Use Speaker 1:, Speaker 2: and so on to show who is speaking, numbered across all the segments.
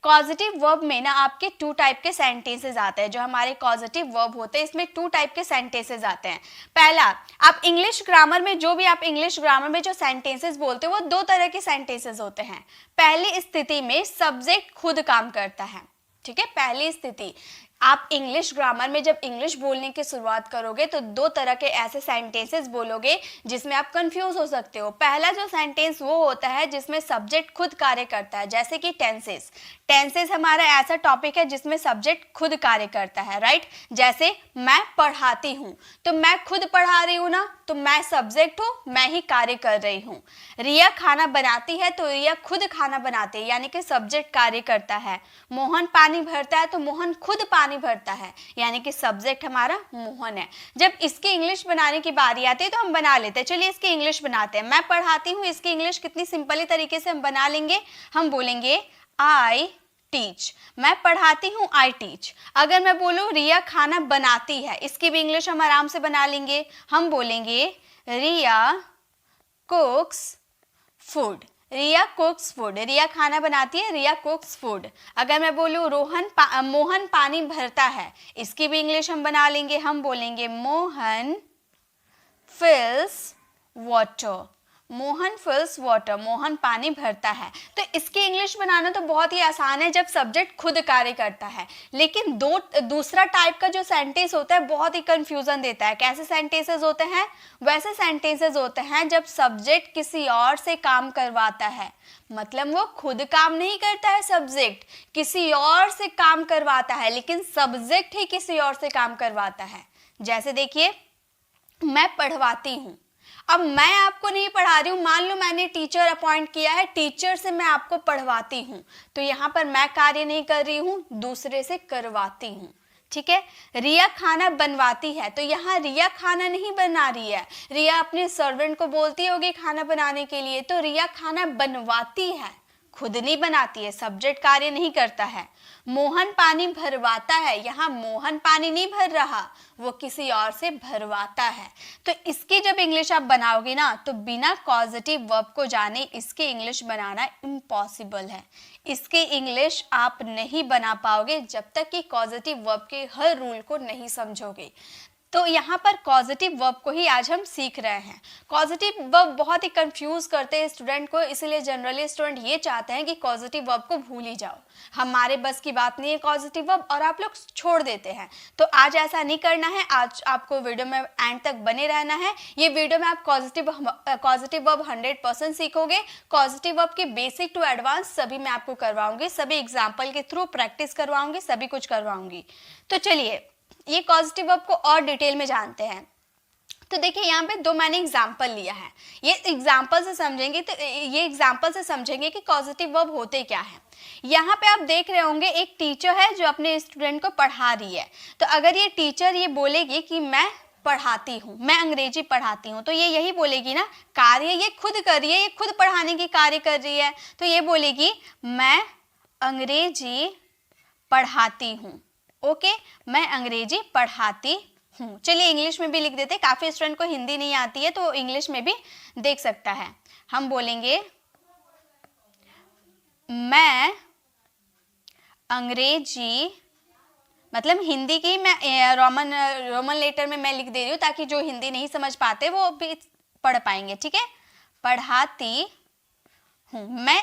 Speaker 1: Causative verb में ना आपके 2 टाइप के सेंटेंसेस आते हैं। जो हमारे कॉजेटिव वर्ब होते हैं इसमें 2 टाइप के सेंटेंसेस आते हैं। पहला, आप इंग्लिश ग्रामर में जो सेंटेंसेस बोलते हो वो 2 तरह के सेंटेंसेस होते हैं। पहली स्थिति में सब्जेक्ट खुद काम करता है, ठीक है। पहली स्थिति, आप इंग्लिश ग्रामर में जब इंग्लिश बोलने की शुरुआत करोगे तो 2 तरह के ऐसे सेंटेंसेस बोलोगे जिसमें आप कंफ्यूज हो सकते हो। पहला जो सेंटेंस वो होता है जिसमें सब्जेक्ट खुद कार्य करता है, जैसे कि टेंसेस। टेंसेस हमारा ऐसा टॉपिक है जिसमें सब्जेक्ट खुद कार्य करता है, राइट। जैसे मैं पढ़ाती हूँ, तो मैं खुद पढ़ा रही हूँ ना, तो मैं सब्जेक्ट हूँ, मैं ही कार्य कर रही हूँ। रिया खाना बनाती है, तो रिया खुद खाना बनाती है, यानी कि सब्जेक्ट कार्य करता है। मोहन पानी भरता है, तो मोहन खुद पानी भरता है, यानी कि सब्जेक्ट हमारा मोहन है। जब इसकी इंग्लिश बनाने की बारी आती है तो हम बना लेते हैं। चलिए इसकी इंग्लिश बनाते हैं। मैं पढ़ाती हूँ, इसकी इंग्लिश कितनी सिंपली तरीके से हम बना लेंगे। हम बोलेंगे आई टीच। मैं पढ़ाती हूँ, आई टीच। अगर मैं बोलूँ रिया खाना बनाती है, इसकी भी इंग्लिश हम आराम से बना लेंगे। हम बोलेंगे रिया कुक्स फूड। रिया कुक्स फूड, रिया खाना बनाती है, रिया कुक्स फूड। अगर मैं बोलूँ मोहन पानी भरता है, इसकी भी इंग्लिश हम बना लेंगे। हम बोलेंगे मोहन फिल्स वाटर। मोहन फिल्स वाटर, मोहन पानी भरता है। तो इसकी इंग्लिश बनाना तो बहुत ही आसान है जब सब्जेक्ट खुद कार्य करता है। लेकिन दूसरा टाइप का जो सेंटेंस होता है बहुत ही कंफ्यूजन देता है। कैसे सेंटेंसेस होते हैं? वैसे सेंटेंसेस होते हैं जब सब्जेक्ट किसी और से काम करवाता है, मतलब वो खुद काम नहीं करता है, सब्जेक्ट किसी और से काम करवाता है, लेकिन सब्जेक्ट ही किसी और से काम करवाता है। जैसे देखिए, मैं पढ़वाती हूँ। अब मैं आपको नहीं पढ़ा रही हूँ, मान लो मैंने टीचर अपॉइंट किया है, टीचर से मैं आपको पढ़वाती हूँ, तो यहाँ पर मैं कार्य नहीं कर रही हूँ, दूसरे से करवाती हूँ, ठीक है। रिया खाना बनवाती है, तो यहाँ रिया खाना नहीं बना रही है, रिया अपने सर्वेंट को बोलती होगी खाना बनाने के लिए, तो रिया खाना बनवाती है, खुद नहीं बनाती है, सब्जेक्ट कार्य नहीं करता है। मोहन पानी भरवाता है, यहाँ मोहन पानी नहीं भर रहा, वो किसी और से भरवाता है। तो इसकी जब इंग्लिश आप बनाओगे ना, तो बिना कॉजेटिव वर्ब को जाने इसकी इंग्लिश बनाना इम्पॉसिबल है। इसकी इंग्लिश आप नहीं बना पाओगे जब तक कि कॉजेटिव वर्ब के हर रूल को नहीं समझोगे। तो यहाँ पर कॉजेटिव वर्ब को ही आज हम सीख रहे हैं। कॉजेटिव वर्ब बहुत ही कंफ्यूज करते हैं स्टूडेंट को, इसलिए जनरली स्टूडेंट ये चाहते हैं कि कॉजेटिव वर्ब को भूल ही जाओ, हमारे बस की बात नहीं है कॉजेटिव वर्ब, और आप लोग छोड़ देते हैं। तो आज ऐसा नहीं करना है, आज आपको वीडियो में एंड तक बने रहना है। ये वीडियो में आप कॉजेटिव वर्ब 100% सीखोगे। कॉजेटिव वर्ब के बेसिक टू एडवांस सभी मैं आपको करवाऊंगी, सभी एग्जाम्पल के थ्रू प्रैक्टिस करवाऊंगी, सभी कुछ करवाऊंगी। तो चलिए ये कॉजेटिव वर्ब को और डिटेल में जानते हैं। तो देखिए यहाँ पे 2 मैंने एग्जाम्पल लिया है, ये एग्जाम्पल से समझेंगे कि कॉजेटिव वर्ब होते क्या है। यहाँ पे आप देख रहे होंगे एक टीचर है जो अपने स्टूडेंट को पढ़ा रही है। तो अगर ये टीचर ये बोलेगी कि मैं पढ़ाती हूँ, मैं अंग्रेजी पढ़ाती हूँ, तो ये यही बोलेगी ना, कार्य ये खुद कर रही है, ये खुद पढ़ाने की कार्य कर रही है, तो ये बोलेगी मैं अंग्रेजी पढ़ाती हूँ। ओके, मैं अंग्रेजी पढ़ाती हूँ। चलिए इंग्लिश में भी लिख देते, काफी स्टूडेंट को हिंदी नहीं आती है तो इंग्लिश में भी देख सकता है। हम बोलेंगे मैं अंग्रेजी, मतलब हिंदी की मैं रोमन लेटर में मैं लिख दे रही हूँ ताकि जो हिंदी नहीं समझ पाते वो भी पढ़ पाएंगे, ठीक है। पढ़ाती हूँ, मैं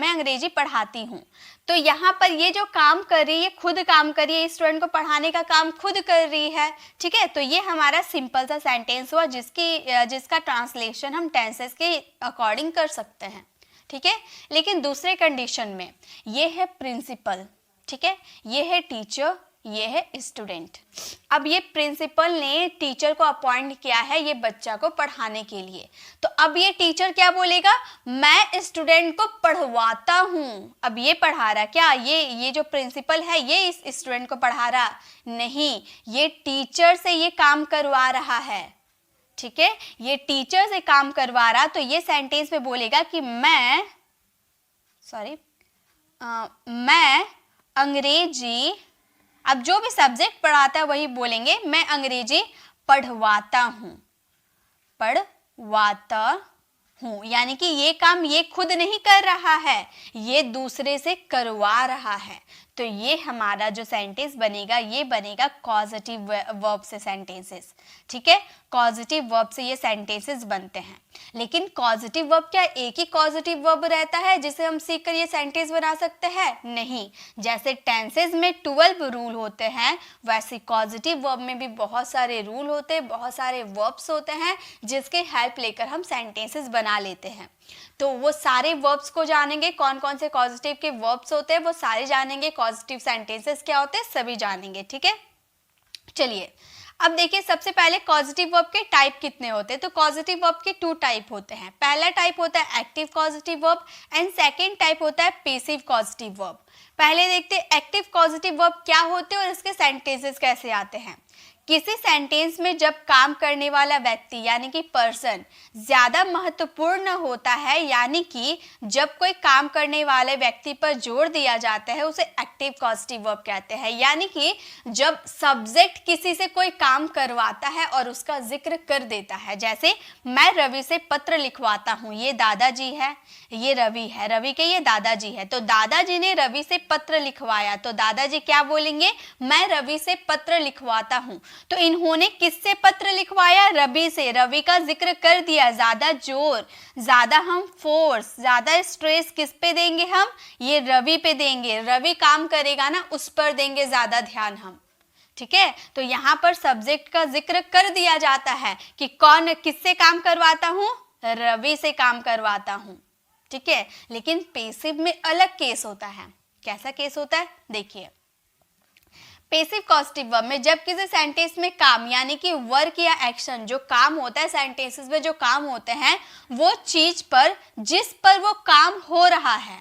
Speaker 1: अंग्रेजी पढ़ाती हूँ। तो यहाँ पर ये जो काम कर रही है, खुद काम कर रही है, स्टूडेंट को पढ़ाने का काम खुद कर रही है, ठीक है। तो ये हमारा सिंपल सा सेंटेंस हुआ जिसका ट्रांसलेशन हम टेंसेस के अकॉर्डिंग कर सकते हैं, ठीक है। लेकिन दूसरे कंडीशन में ये है प्रिंसिपल, ठीक है, ये है टीचर, ये है स्टूडेंट। अब ये प्रिंसिपल ने टीचर को अपॉइंट किया है ये बच्चा को पढ़ाने के लिए, तो अब ये टीचर क्या बोलेगा, मैं स्टूडेंट को पढ़वाता हूँ। अब ये पढ़ा रहा क्या, ये जो प्रिंसिपल है ये इस स्टूडेंट को पढ़ा रहा नहीं, ये टीचर से ये काम करवा रहा है, ठीक है, ये टीचर से काम करवा रहा। तो ये सेंटेंस में बोलेगा कि मैं अंग्रेजी, अब जो भी सब्जेक्ट पढ़ाता है वही बोलेंगे, मैं अंग्रेजी पढ़वाता हूँ, पढ़वाता हूँ, यानी कि ये काम ये खुद नहीं कर रहा है, ये दूसरे से करवा रहा है। तो ये हमारा जो सेंटेंस बनेगा ये बनेगा कॉजेटिव वर्ब से सेंटेंसेस। ठीक है, कॉजेटिव वर्ब से ये सेंटेंसेस बनते हैं। लेकिन कॉजेटिव वर्ब क्या एक ही कॉजेटिव वर्ब रहता है जिसे हम सीखकर ये सेंटेंस बना सकते हैं? नहीं। जैसे टेंसेस में 12 रूल होते हैं, वैसे कॉजेटिव वर्ब में भी बहुत सारे रूल होते हैं, बहुत सारे वर्ब्स होते हैं जिसके हेल्प लेकर हम सेंटेंसेस बना लेते हैं। तो वो सारे वर्ब्स को जानेंगे, कौन कौन से कॉजेटिव के वर्ब्स होते हैं वो सारे जानेंगे, पॉजिटिव सेंटेंसेस क्या होते हैं सभी जानेंगे। ठीक है, चलिए अब देखिए सबसे पहले पॉजिटिव वर्ब के टाइप कितने होते हैं। तो पॉजिटिव वर्ब के 2 टाइप होते हैं। पहला टाइप होता है active positive verb and second type होता है पैसिव पॉजिटिव वर्ब। पहले देखते हैं एक्टिव पॉजिटिव वर्ब क्या होते हैं और इसके सेंटेंसेस कैसे आते हैं। किसी सेंटेंस में जब काम करने वाला व्यक्ति यानी कि पर्सन ज़्यादा महत्वपूर्ण होता है, यानी कि जब कोई काम करने वाले व्यक्ति पर जोर दिया जाता है उसे एक्टिव पॉजिटिव वर्ब कहते हैं। यानी कि जब सब्जेक्ट किसी से कोई काम करवाता है और उसका जिक्र कर देता है, जैसे मैं रवि से पत्र लिखवाता हूँ, ये दादाजी है, ये रवि है, रवि के ये दादाजी है। तो दादाजी ने रवि से पत्र लिखवाया, तो दादाजी क्या बोलेंगे? मैं रवि से पत्र लिखवाता हूँ। तो इन्होंने किससे पत्र लिखवाया? रवि से। रवि का जिक्र कर दिया, ज्यादा जोर, ज्यादा हम फोर्स, ज्यादा स्ट्रेस किस पे देंगे? हम ये रवि पे देंगे। रवि काम करेगा ना, उस पर देंगे ज्यादा ध्यान हम। ठीक है, तो यहाँ पर सब्जेक्ट का जिक्र कर दिया जाता है कि कौन किससे काम करवाता हूँ? रवि से काम करवाता हूँ। ठीक है, लेकिन पैसिव में अलग केस होता है। कैसा केस होता है देखिए। पैसिव पॉजिटिव वर्ब में जब किसी सेंटेंस में काम यानी कि वर्क या एक्शन जो काम होता है, सेंटेंसेस में जो काम होते हैं वो चीज पर जिस पर वो काम हो रहा है,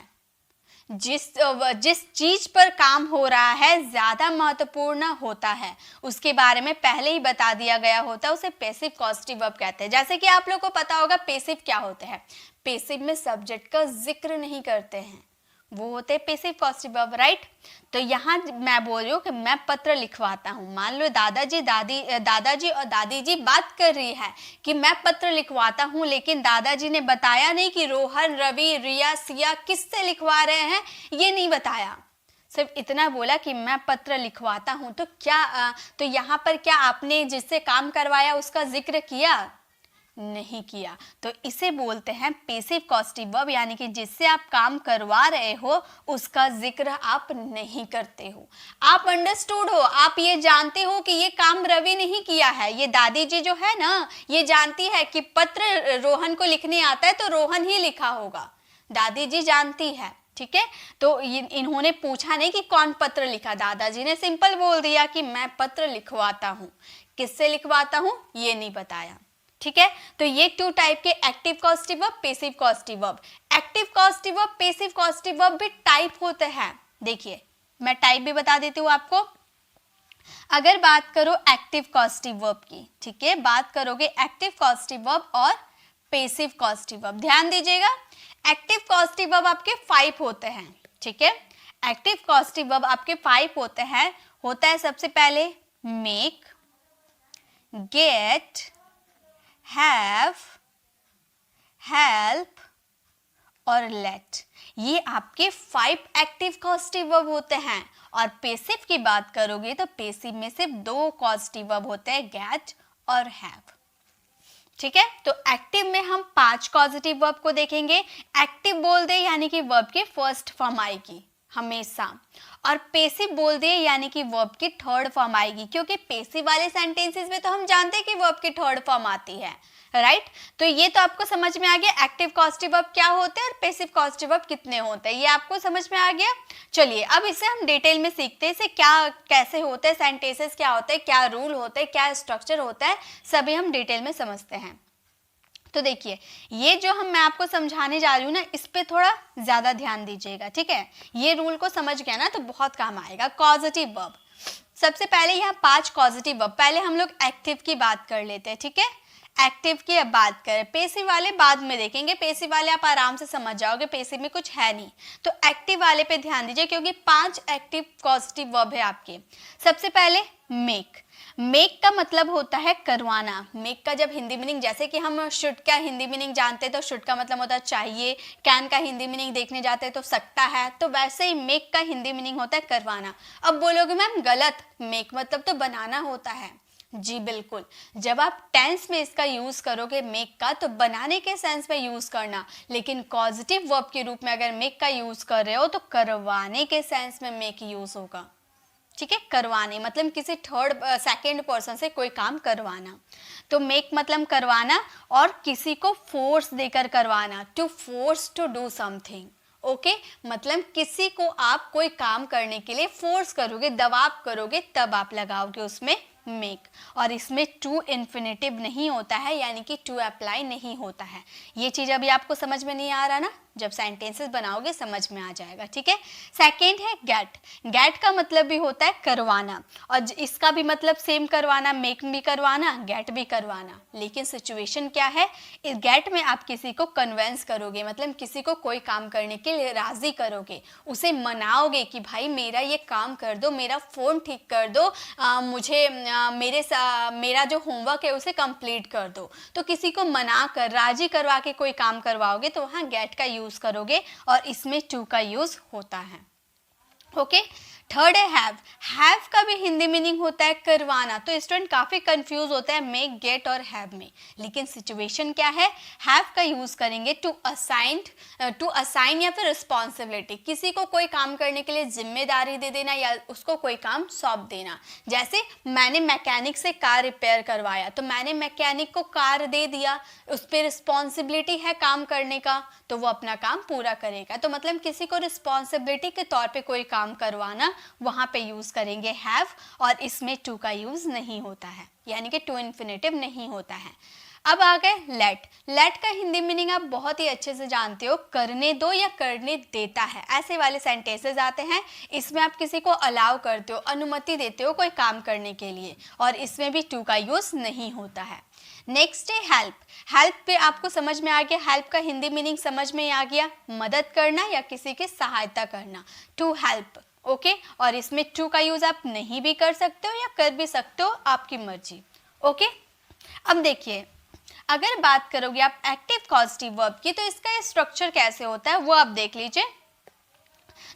Speaker 1: जिस चीज पर काम हो रहा है ज्यादा महत्वपूर्ण होता है, उसके बारे में पहले ही बता दिया गया होता है, उसे पैसिव पॉजिटिव वर्ब कहते हैं। जैसे कि आप लोग को पता होगा पैसिव क्या होते हैं। पैसिव में सब्जेक्ट का जिक्र नहीं करते हैं, वो होते हैं पैसिव पॉजिटिव वर्ब, राइट। तो यहाँ मैं बोल रही हूँ कि मैं पत्र लिखवाता हूँ। मान लो दादाजी और दादी जी बात कर रही है कि मैं पत्र लिखवाता हूँ, लेकिन दादाजी ने बताया नहीं कि रोहन, रवि, रिया, सिया किससे लिखवा रहे हैं, ये नहीं बताया, सिर्फ इतना बोला कि मैं पत्र लिखवाता हूँ। तो क्या तो यहाँ पर क्या आपने जिससे काम करवाया उसका जिक्र किया? नहीं किया। तो इसे बोलते हैं पैसिव पॉजिटिव वर्ब, यानी कि जिससे आप काम करवा रहे हो उसका जिक्र आप नहीं करते हो। आप अंडरस्टूड हो, आप ये जानते हो कि ये काम रवि नहीं किया है, ये दादी जी जो है ना ये जानती है कि पत्र रोहन को लिखने आता है तो रोहन ही लिखा होगा, दादी जी जानती है। ठीक है, तो इन्होंने पूछा नहीं कि कौन पत्र लिखा, दादाजी ने सिंपल बोल दिया कि मैं पत्र लिखवाता हूँ। किससे लिखवाता हूँ ये नहीं बताया। ठीक है, तो ये 2 टाइप के active positive verb, passive positive verb. Active positive verb, passive positive verb भी टाइप होते हैं। देखिए मैं टाइप भी बता देती हूँ आपको। अगर बात करो एक्टिव पॉजिटिव वर्ब की, ठीक है, बात करोगे एक्टिव पॉजिटिव वर्ब और पैसिव पॉजिटिव वर्ब, ध्यान दीजिएगा। एक्टिव पॉजिटिव वर्ब आपके 5 होते हैं। ठीक है, एक्टिव पॉजिटिव वर्ब आपके 5 होते हैं। होता है सबसे पहले मेक, गेट, हैव, हेल्प और लेट, ये आपके 5 एक्टिव पॉजिटिव वर्ब होते हैं। और पैसिव की बात करोगे तो पैसिव में सिर्फ 2 पॉजिटिव वर्ब होते हैं, गेट और हैव। ठीक है, तो एक्टिव में हम 5 पॉजिटिव वर्ब को देखेंगे। एक्टिव बोल दे यानी कि वर्ब की फर्स्ट फॉर्म आएगी हमेशा, और पैसिव बोल दिए यानी कि वर्ब की थर्ड फॉर्म आएगी, क्योंकि पैसिव वाले सेंटेंसेस में तो हम जानते हैं कि वर्ब की थर्ड फॉर्म आती है, राइट। तो ये तो आपको समझ में आ गया एक्टिव पॉजिटिव वर्ब क्या होते हैं और पैसिव पॉजिटिव वर्ब कितने होते हैं, ये आपको समझ में आ गया। चलिए अब इसे हम डिटेल में सीखते हैं, इसे क्या कैसे होते हैं, सेंटेंसेस क्या होते हैं, क्या रूल होते हैं, क्या स्ट्रक्चर होता है, सभी हम डिटेल में समझते हैं। तो देखिए ये जो मैं आपको समझाने जा रही हूँ ना, इस पे थोड़ा ज्यादा ध्यान दीजिएगा। ठीक है, ये रूल को समझ गया ना तो बहुत काम आएगा। पॉजिटिव वर्ब, सबसे पहले यहाँ 5 पॉजिटिव वर्ब, पहले हम लोग एक्टिव की बात कर लेते हैं। ठीक है, एक्टिव की अब बात करें, पेसिव वाले बाद में देखेंगे, पेसिव वाले आप आराम से समझ जाओगे, पेसिव में कुछ है नहीं। तो एक्टिव वाले पे ध्यान दीजिए क्योंकि 5 एक्टिव पॉजिटिव वर्ब है आपके। सबसे पहले मेक, मेक का मतलब होता है करवाना। मेक का जब हिंदी मीनिंग, जैसे कि हम शुड का हिंदी मीनिंग जानते हैं तो शुड का मतलब होता है चाहिए, कैन का हिंदी मीनिंग देखने जाते हैं तो सकता है, तो वैसे ही मेक का हिंदी मीनिंग होता है करवाना। अब बोलोगे मैम गलत, मेक मतलब तो बनाना होता है। जी बिल्कुल, जब आप टेंस में इसका यूज करोगे मेक का तो बनाने के सेंस में यूज करना, लेकिन पॉजिटिव वर्ब के रूप में अगर मेक का यूज कर रहे हो तो करवाने के सेंस में मेक यूज होगा। ठीक है, करवाने मतलब किसी थर्ड सेकंड पर्सन से कोई काम करवाना। तो मेक मतलब करवाना और किसी को फोर्स देकर करवाना, to force to do something. Okay, मतलब किसी को आप कोई काम करने के लिए फोर्स करोगे, दबाव करोगे, तब आप लगाओगे उसमें मेक। और इसमें टू इन्फिनेटिव नहीं होता है, यानी कि टू अप्लाई नहीं होता है। ये चीज अभी आपको समझ में नहीं आ रहा ना, जब सेंटेंसेस बनाओगे समझ में आ जाएगा। ठीक है, सेकेंड है गेट। गेट का मतलब भी होता है करवाना, और इसका भी मतलब सेम करवाना, मेक भी करवाना, गेट भी करवाना। लेकिन सिचुएशन क्या है, इस गेट में आप किसी को कन्वेंस करोगे, मतलब किसी को कोई काम करने के लिए राजी करोगे, उसे मनाओगे कि भाई मेरा ये काम कर दो, मेरा फोन ठीक कर दो, मुझे मेरा जो होमवर्क है उसे कंप्लीट कर दो। तो किसी को मना कर राजी करवा के कोई काम करवाओगे तो वहाँ गेट का यूज करोगे, और इसमें टू का यूज होता है। ओके, थर्ड है हैव। हैव का भी हिंदी मीनिंग होता है करवाना। तो स्टूडेंट काफी कंफ्यूज होता है मेक, गेट और हैव में, लेकिन सिचुएशन क्या है, हैव का यूज करेंगे टू असाइन या फिर रिस्पॉन्सिबिलिटी, किसी को कोई काम करने के लिए जिम्मेदारी दे देना या उसको कोई काम सौंप देना। जैसे मैंने मैकेनिक से कार रिपेयर करवाया, तो मैंने मैकेनिक को कार दे दिया, उस पर रिस्पॉन्सिबिलिटी है काम करने का, तो वो अपना काम पूरा करेगा। तो मतलब किसी को रिस्पॉन्सिबिलिटी के तौर पे कोई काम करवाना, वहां पे यूज करेंगे हैव, और इसमें टू का यूज नहीं होता है, यानी कि टू इन्फिनेटिव नहीं होता है। अब आ गए लेट। लेट का हिंदी मीनिंग आप बहुत ही अच्छे से जानते हो, करने दो या करने देता है, ऐसे वाले सेंटेंसेस आते हैं। इसमें आप किसी को अलाउ करते हो, अनुमति देते हो कोई काम करने के लिए, और इसमें भी टू का यूज नहीं होता है। नेक्स्ट है हेल्प। हेल्प पे आपको समझ में आ गया, हेल्प का हिंदी मीनिंग समझ में आ गया, मदद करना या किसी की सहायता करना, टू हेल्प। ओके, और इसमें टू का यूज आप नहीं भी कर सकते हो या कर भी सकते हो, आपकी मर्जी। ओके, अब देखिए अगर बात करोगे आप एक्टिव पॉजिटिव वर्ब की, तो इसका स्ट्रक्चर कैसे होता है वो आप देख लीजिए।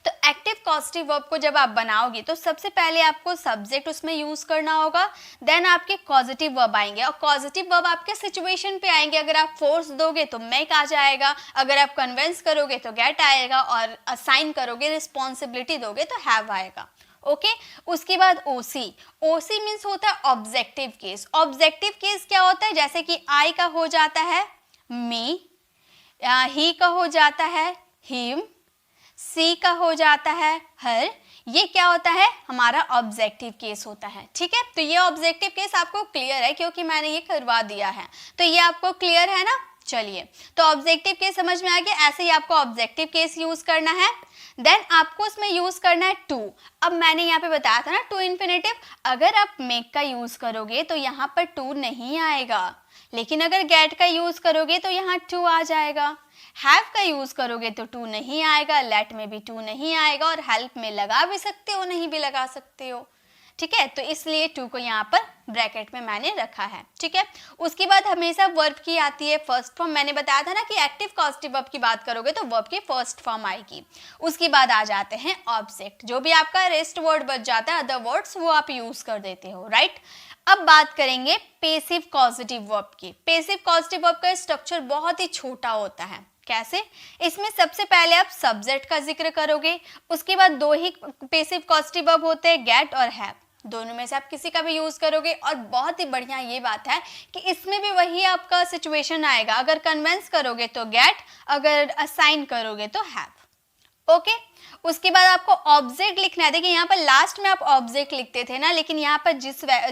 Speaker 1: तो एक्टिव पॉजिटिव वर्ब को जब आप बनाओगे तो सबसे पहले आपको सब्जेक्ट उसमें यूज करना होगा, देन आपके पॉजिटिव वर्ब आएंगे, और पॉजिटिव वर्ब आपके सिचुएशन पे आएंगे। अगर आप फोर्स दोगे तो मेक आ जाएगा, अगर आप कन्विंस करोगे तो गेट आएगा, और असाइन करोगे, रिस्पॉन्सिबिलिटी दोगे तो हैव आएगा। ओके, उसके बाद ओसी। ओसी मीन्स होता है ऑब्जेक्टिव केस। ऑब्जेक्टिव केस क्या होता है, जैसे कि आई का हो जाता है मी, ही का हो जाता है हिम, सी का हो जाता है हर, ये क्या होता है हमारा ऑब्जेक्टिव केस होता है। ठीक है, तो ये ऑब्जेक्टिव केस आपको क्लियर है क्योंकि मैंने ये करवा दिया है, तो ये आपको क्लियर है ना। चलिए, तो ऑब्जेक्टिव केस समझ में आ गया, ऐसे ही आपको ऑब्जेक्टिव केस यूज करना है। देन आपको इसमें यूज करना है टू। अब मैंने यहाँ पे बताया था ना टू इन्फिनेटिव, अगर आप मेक का यूज करोगे तो यहाँ पर टू नहीं आएगा, लेकिन अगर गेट का यूज करोगे तो यहाँ टू आ जाएगा। हैव का यूज करोगे तो टू नहीं आएगा, लेट में भी टू नहीं आएगा, और हेल्प में लगा भी सकते हो, नहीं भी लगा सकते हो। ठीक है, तो इसलिए टू को यहाँ पर ब्रैकेट में मैंने रखा है। ठीक है, उसके बाद हमेशा वर्ब की आती है फर्स्ट फॉर्म। मैंने बताया था ना कि एक्टिव पॉजिटिव वर्ब की बात करोगे तो वर्ब की फर्स्ट फॉर्म आएगी। उसके बाद आ जाते हैं ऑब्जेक्ट, जो भी आपका रेस्ट वर्ड बच जाता है, अदर वर्ड्स वो आप यूज कर देते हो, राइट। अब बात करेंगे पेसिव पॉजिटिव वर्ब की। पेसिव पॉजिटिव वर्ब का स्ट्रक्चर बहुत ही छोटा होता है। कैसे, इसमें सबसे पहले आप सब्जेक्ट का जिक्र करोगे, उसके बाद दो ही पेसिव पॉजिटिव वर्ब होते हैं, गेट और हैव, दोनों में से आप किसी का भी यूज करोगे। और बहुत ही बढ़िया ये बात है कि इसमें भी वही आपका सिचुएशन आएगा, अगर कन्वेंस करोगे तो गेट, अगर असाइन करोगे तो हैव। ओके, उसके बाद आपको ऑब्जेक्ट लिखना है। देखिए यहाँ पर लास्ट में आप ऑब्जेक्ट लिखते थे ना, लेकिन यहाँ पर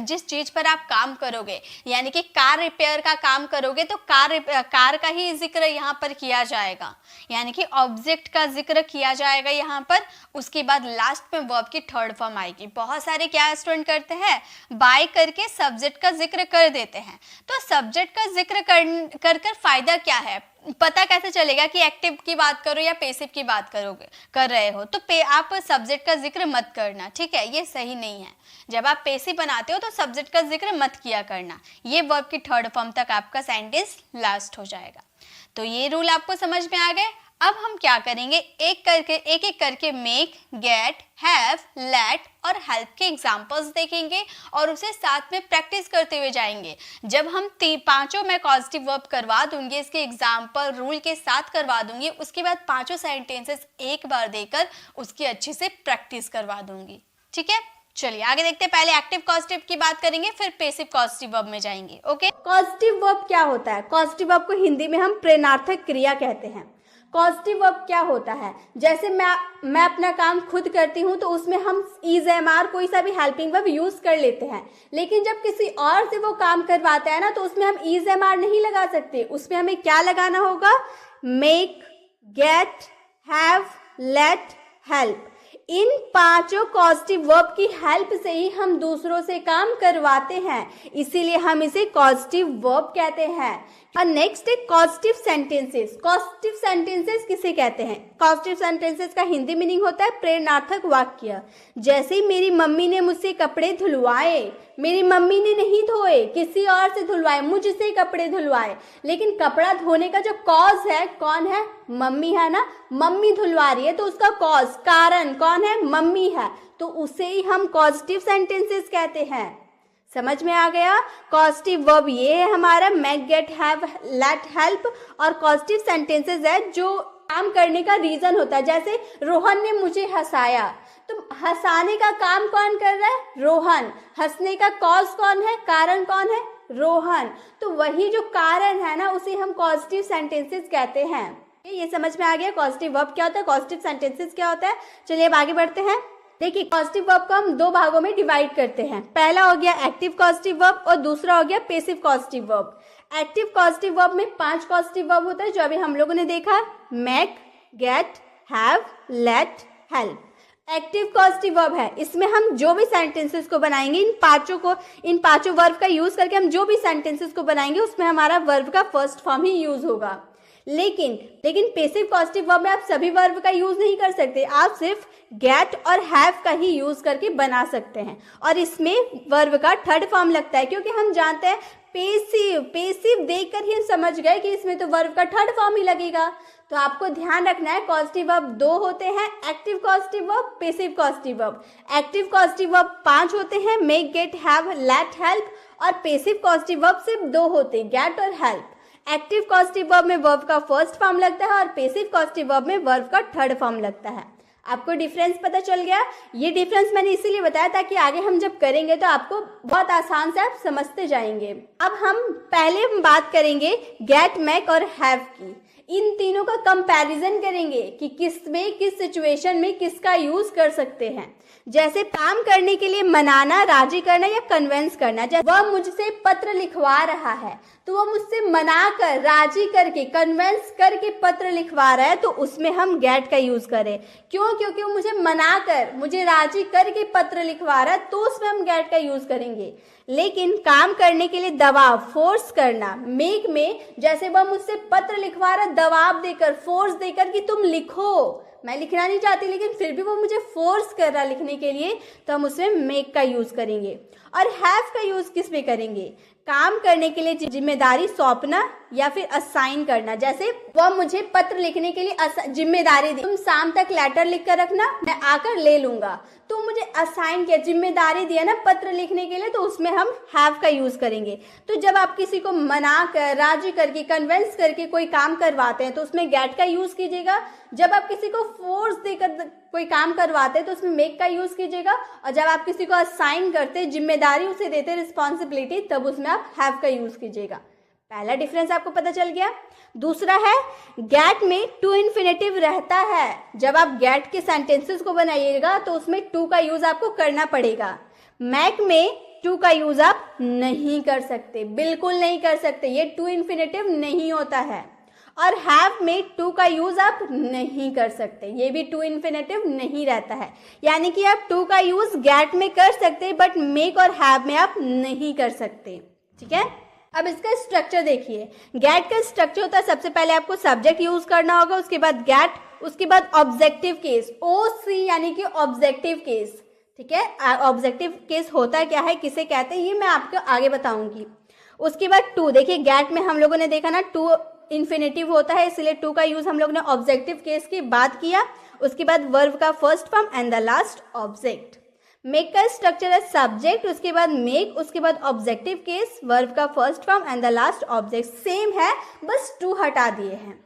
Speaker 1: जिस चीज पर आप काम करोगे, यानी कि कार रिपेयर का काम करोगे, तो कार का ही जिक्र यहाँ पर किया जाएगा, यानी कि ऑब्जेक्ट का जिक्र किया जाएगा यहाँ पर। उसके बाद लास्ट में वर्ब की थर्ड फॉर्म आएगी। बहुत सारे क्या स्टूडेंट करते हैं, बाय करके सब्जेक्ट का जिक्र कर देते हैं। तो सब्जेक्ट का जिक्र कर फायदा क्या है, पता कैसे चलेगा कि एक्टिव की बात करो या पैसिव की बात कर रहे हो। तो आप सब्जेक्ट का जिक्र मत करना, ठीक है, ये सही नहीं है। जब आप पैसिव बनाते हो तो सब्जेक्ट का जिक्र मत किया करना। ये वर्ब की थर्ड फॉर्म तक आपका सेंटेंस लास्ट हो जाएगा। तो ये रूल आपको समझ में आ गए। अब हम क्या करेंगे, एक एक करके मेक, गेट, हैव, लेट और हेल्प के एग्जाम्पल्स देखेंगे और उसे साथ में प्रैक्टिस करते हुए जाएंगे। जब हम पांचों मैं पॉजिटिव वर्ब करवा दूंगी, इसके एग्जाम्पल रूल के साथ करवा दूंगी, उसके बाद पांचों सेंटेंसेस एक बार देकर उसकी अच्छे से प्रैक्टिस करवा दूंगी। ठीक है, चलिए आगे देखते हैं। पहले एक्टिव कॉजेटिव की बात करेंगे, फिर पैसिव कॉजेटिव वर्ब में जाएंगे। ओके,
Speaker 2: कॉजेटिव वर्ब क्या होता है? कॉजेटिव वर्ब को हिंदी में हम प्रेरणार्थक क्रिया कहते हैं। कॉजेटिव वर्ब क्या होता है, जैसे मैं अपना काम खुद करती हूँ तो उसमें हम इज, एम, आर कोई सा भी हेल्पिंग वर्ब यूज कर लेते हैं। लेकिन जब किसी और से वो काम करवाता है ना, तो उसमें हम इज, एम, आर नहीं लगा सकते। उसमें हमें क्या लगाना होगा, make, get, have, let, help. इन पांचों कॉजेटिव वर्ब की हेल्प से ही हम दूसरों से काम करवाते हैं, इसीलिए हम इसे कॉजेटिव वर्ब कहते हैं। और नेक्स्ट है कॉजेटिव सेंटेंसेस। कॉजेटिव सेंटेंसेस किसे कहते हैं? कॉजेटिव सेंटेंसेस का हिंदी मीनिंग होता है प्रेरणार्थक वाक्य। जैसे मेरी मम्मी ने मुझसे कपड़े धुलवाए, मेरी मम्मी ने नहीं धोए, किसी और से धुलवाए, मुझसे कपड़े धुलवाए। लेकिन कपड़ा धोने का जो कॉज है, कौन है? मम्मी है ना, मम्मी धुलवा रही है, तो उसका कॉज, कारण कौन है? मम्मी है। तो उसे ही हम कॉजेटिव सेंटेंसेस कहते हैं। समझ में आ गया? कॉजेटिव वर्ब ये है हमारा make, get, have, let, help. और कॉजेटिव सेंटेंसेस है जो काम करने का रीजन होता है। जैसे रोहन ने मुझे हंसाया, तो हंसाने का काम कौन कर रहा है? रोहन। हंसने का कॉज कौन है, कारण कौन है? रोहन। तो वही जो कारण है ना, उसे हम पॉजिटिव सेंटेंसेस कहते हैं। ये समझ में आ गया पॉजिटिव वर्ब क्या होता है, पॉजिटिव सेंटेंसेस क्या होता है। चलिए अब आगे बढ़ते हैं। देखिए पॉजिटिव वर्ब को हम दो भागों में डिवाइड करते हैं। पहला हो गया एक्टिव पॉजिटिव वर्ब और दूसरा हो गया passive positive verb. Active positive verb में 5 पॉजिटिव वर्ब होता है जो अभी हम लोगों ने देखा, make, get, have, let, help. Active positive verb है, इसमें हम जो भी सेंटेंसेस को बनाएंगे इन पांचों वर्ब का यूज करके हम जो भी सेंटेंसेस को बनाएंगे उसमें हमारा वर्ब का फर्स्ट फॉर्म ही यूज होगा। लेकिन पैसिव पॉजिटिव वर्ब में आप सभी वर्ब का यूज नहीं कर सकते, आप सिर्फ गेट और हैव का ही यूज करके बना सकते हैं। और इसमें वर्ब का थर्ड फॉर्म लगता है, क्योंकि हम जानते हैं पैसिव देखकर ही समझ गए कि इसमें तो वर्ब का थर्ड फॉर्म ही लगेगा। तो आपको ध्यान रखना है पॉजिटिव वर्ब 2 होते हैं, active positive verb, passive positive verb. Active positive verb 5 होते हैं, make, get, have, let, help. और पैसिव पॉजिटिव वर्ब सिर्फ 2 होते हैं, गेट और हेल्प। एक्टिव पॉजिटिव वर्ब में वर्ब का फर्स्ट फॉर्म लगता है और पैसिव पॉजिटिव वर्ब में वर्ब का थर्ड फॉर्म लगता है। आपको डिफरेंस पता चल गया? ये डिफरेंस मैंने इसीलिए बताया ताकि आगे हम जब करेंगे तो आपको बहुत आसान से आप समझते जाएंगे। अब हम पहले बात करेंगे गेट, मेक और हैव की। इन तीनों का कंपैरिजन करेंगे कि किस सिचुएशन में किसका यूज कर सकते हैं। जैसे काम करने के लिए मनाना, राजी करना या कन्विंस करना। जैसे वह मुझसे पत्र लिखवा रहा है, तो वह मुझसे मनाकर, राजी करके, कन्विंस करके पत्र लिखवा रहा है, तो उसमें हम गेट का यूज करें। क्यों? क्योंकि वो मुझे मनाकर, मुझे राजी करके पत्र लिखवा रहा है, तो उसमें हम गेट का यूज करेंगे। लेकिन काम करने के लिए दबाव, फोर्स करना, मेक में जैसे वह मुझसे पत्र लिखवा रहा है, दबाव देकर, फोर्स देकर कि तुम लिखो, मैं लिखना नहीं चाहती लेकिन फिर भी वो मुझे फोर्स कर रहा लिखने के लिए, तो हम उसमें मेक का यूज करेंगे। और हैव का यूज किस में करेंगे? काम करने के लिए जिम्मेदारी सौंपना या फिर असाइन करना। जैसे वह मुझे पत्र लिखने के लिए जिम्मेदारी दी, तुम शाम तक लेटर लिख कर रखना, मैं आकर ले लूंगा। तो मुझे असाइन किया, जिम्मेदारी दिया ना पत्र लिखने के लिए, तो उसमें हम हैव का यूज करेंगे। तो जब आप किसी को मना कर, राजी करके, कन्विंस करके कोई काम करवाते हैं तो उसमें गेट का यूज कीजिएगा। जब आप किसी को फोर्स देकर कोई काम करवाते हैं तो उसमें मेक का यूज कीजिएगा। और जब आप किसी को असाइन करते, जिम्मेदारी उसे देते, रिस्पॉन्सिबिलिटी, तब उसमें आप हैव का यूज कीजिएगा। पहला डिफरेंस आपको पता चल गया। दूसरा है गेट में टू इन्फिनेटिव रहता है। जब आप गेट के सेंटेंसेस को बनाइएगा तो उसमें टू का यूज आपको करना पड़ेगा। मैक में टू का यूज आप नहीं कर सकते, बिल्कुल नहीं कर सकते, ये टू इन्फिनेटिव नहीं होता है। और हैव में टू का यूज आप नहीं कर सकते, ये भी टू इन्फिनेटिव नहीं रहता है। यानी कि आप टू का यूज गेट में कर सकते बट मेक और हैव में आप नहीं कर सकते। ठीक है, अब इसका स्ट्रक्चर देखिए। गेट का स्ट्रक्चर होता है, सबसे पहले आपको सब्जेक्ट यूज करना होगा, उसके बाद गेट, उसके बाद ऑब्जेक्टिव केस, OC यानी कि ऑब्जेक्टिव केस। ठीक है, ऑब्जेक्टिव केस होता क्या है, किसे कहते हैं, ये मैं आपको आगे बताऊंगी। उसके बाद टू, देखिए गेट में हम लोगों ने देखा ना टू इन्फिनेटिव होता है, इसलिए टू का यूज हम लोग ने ऑब्जेक्टिव केस की बात किया। उसके बाद वर्ब का first form and the last object. Make का स्ट्रक्चर है सब्जेक्ट, उसके बाद मेक, उसके बाद ऑब्जेक्टिव केस, वर्ब का first form and the last object. Same है, बस टू हटा दिए हैं।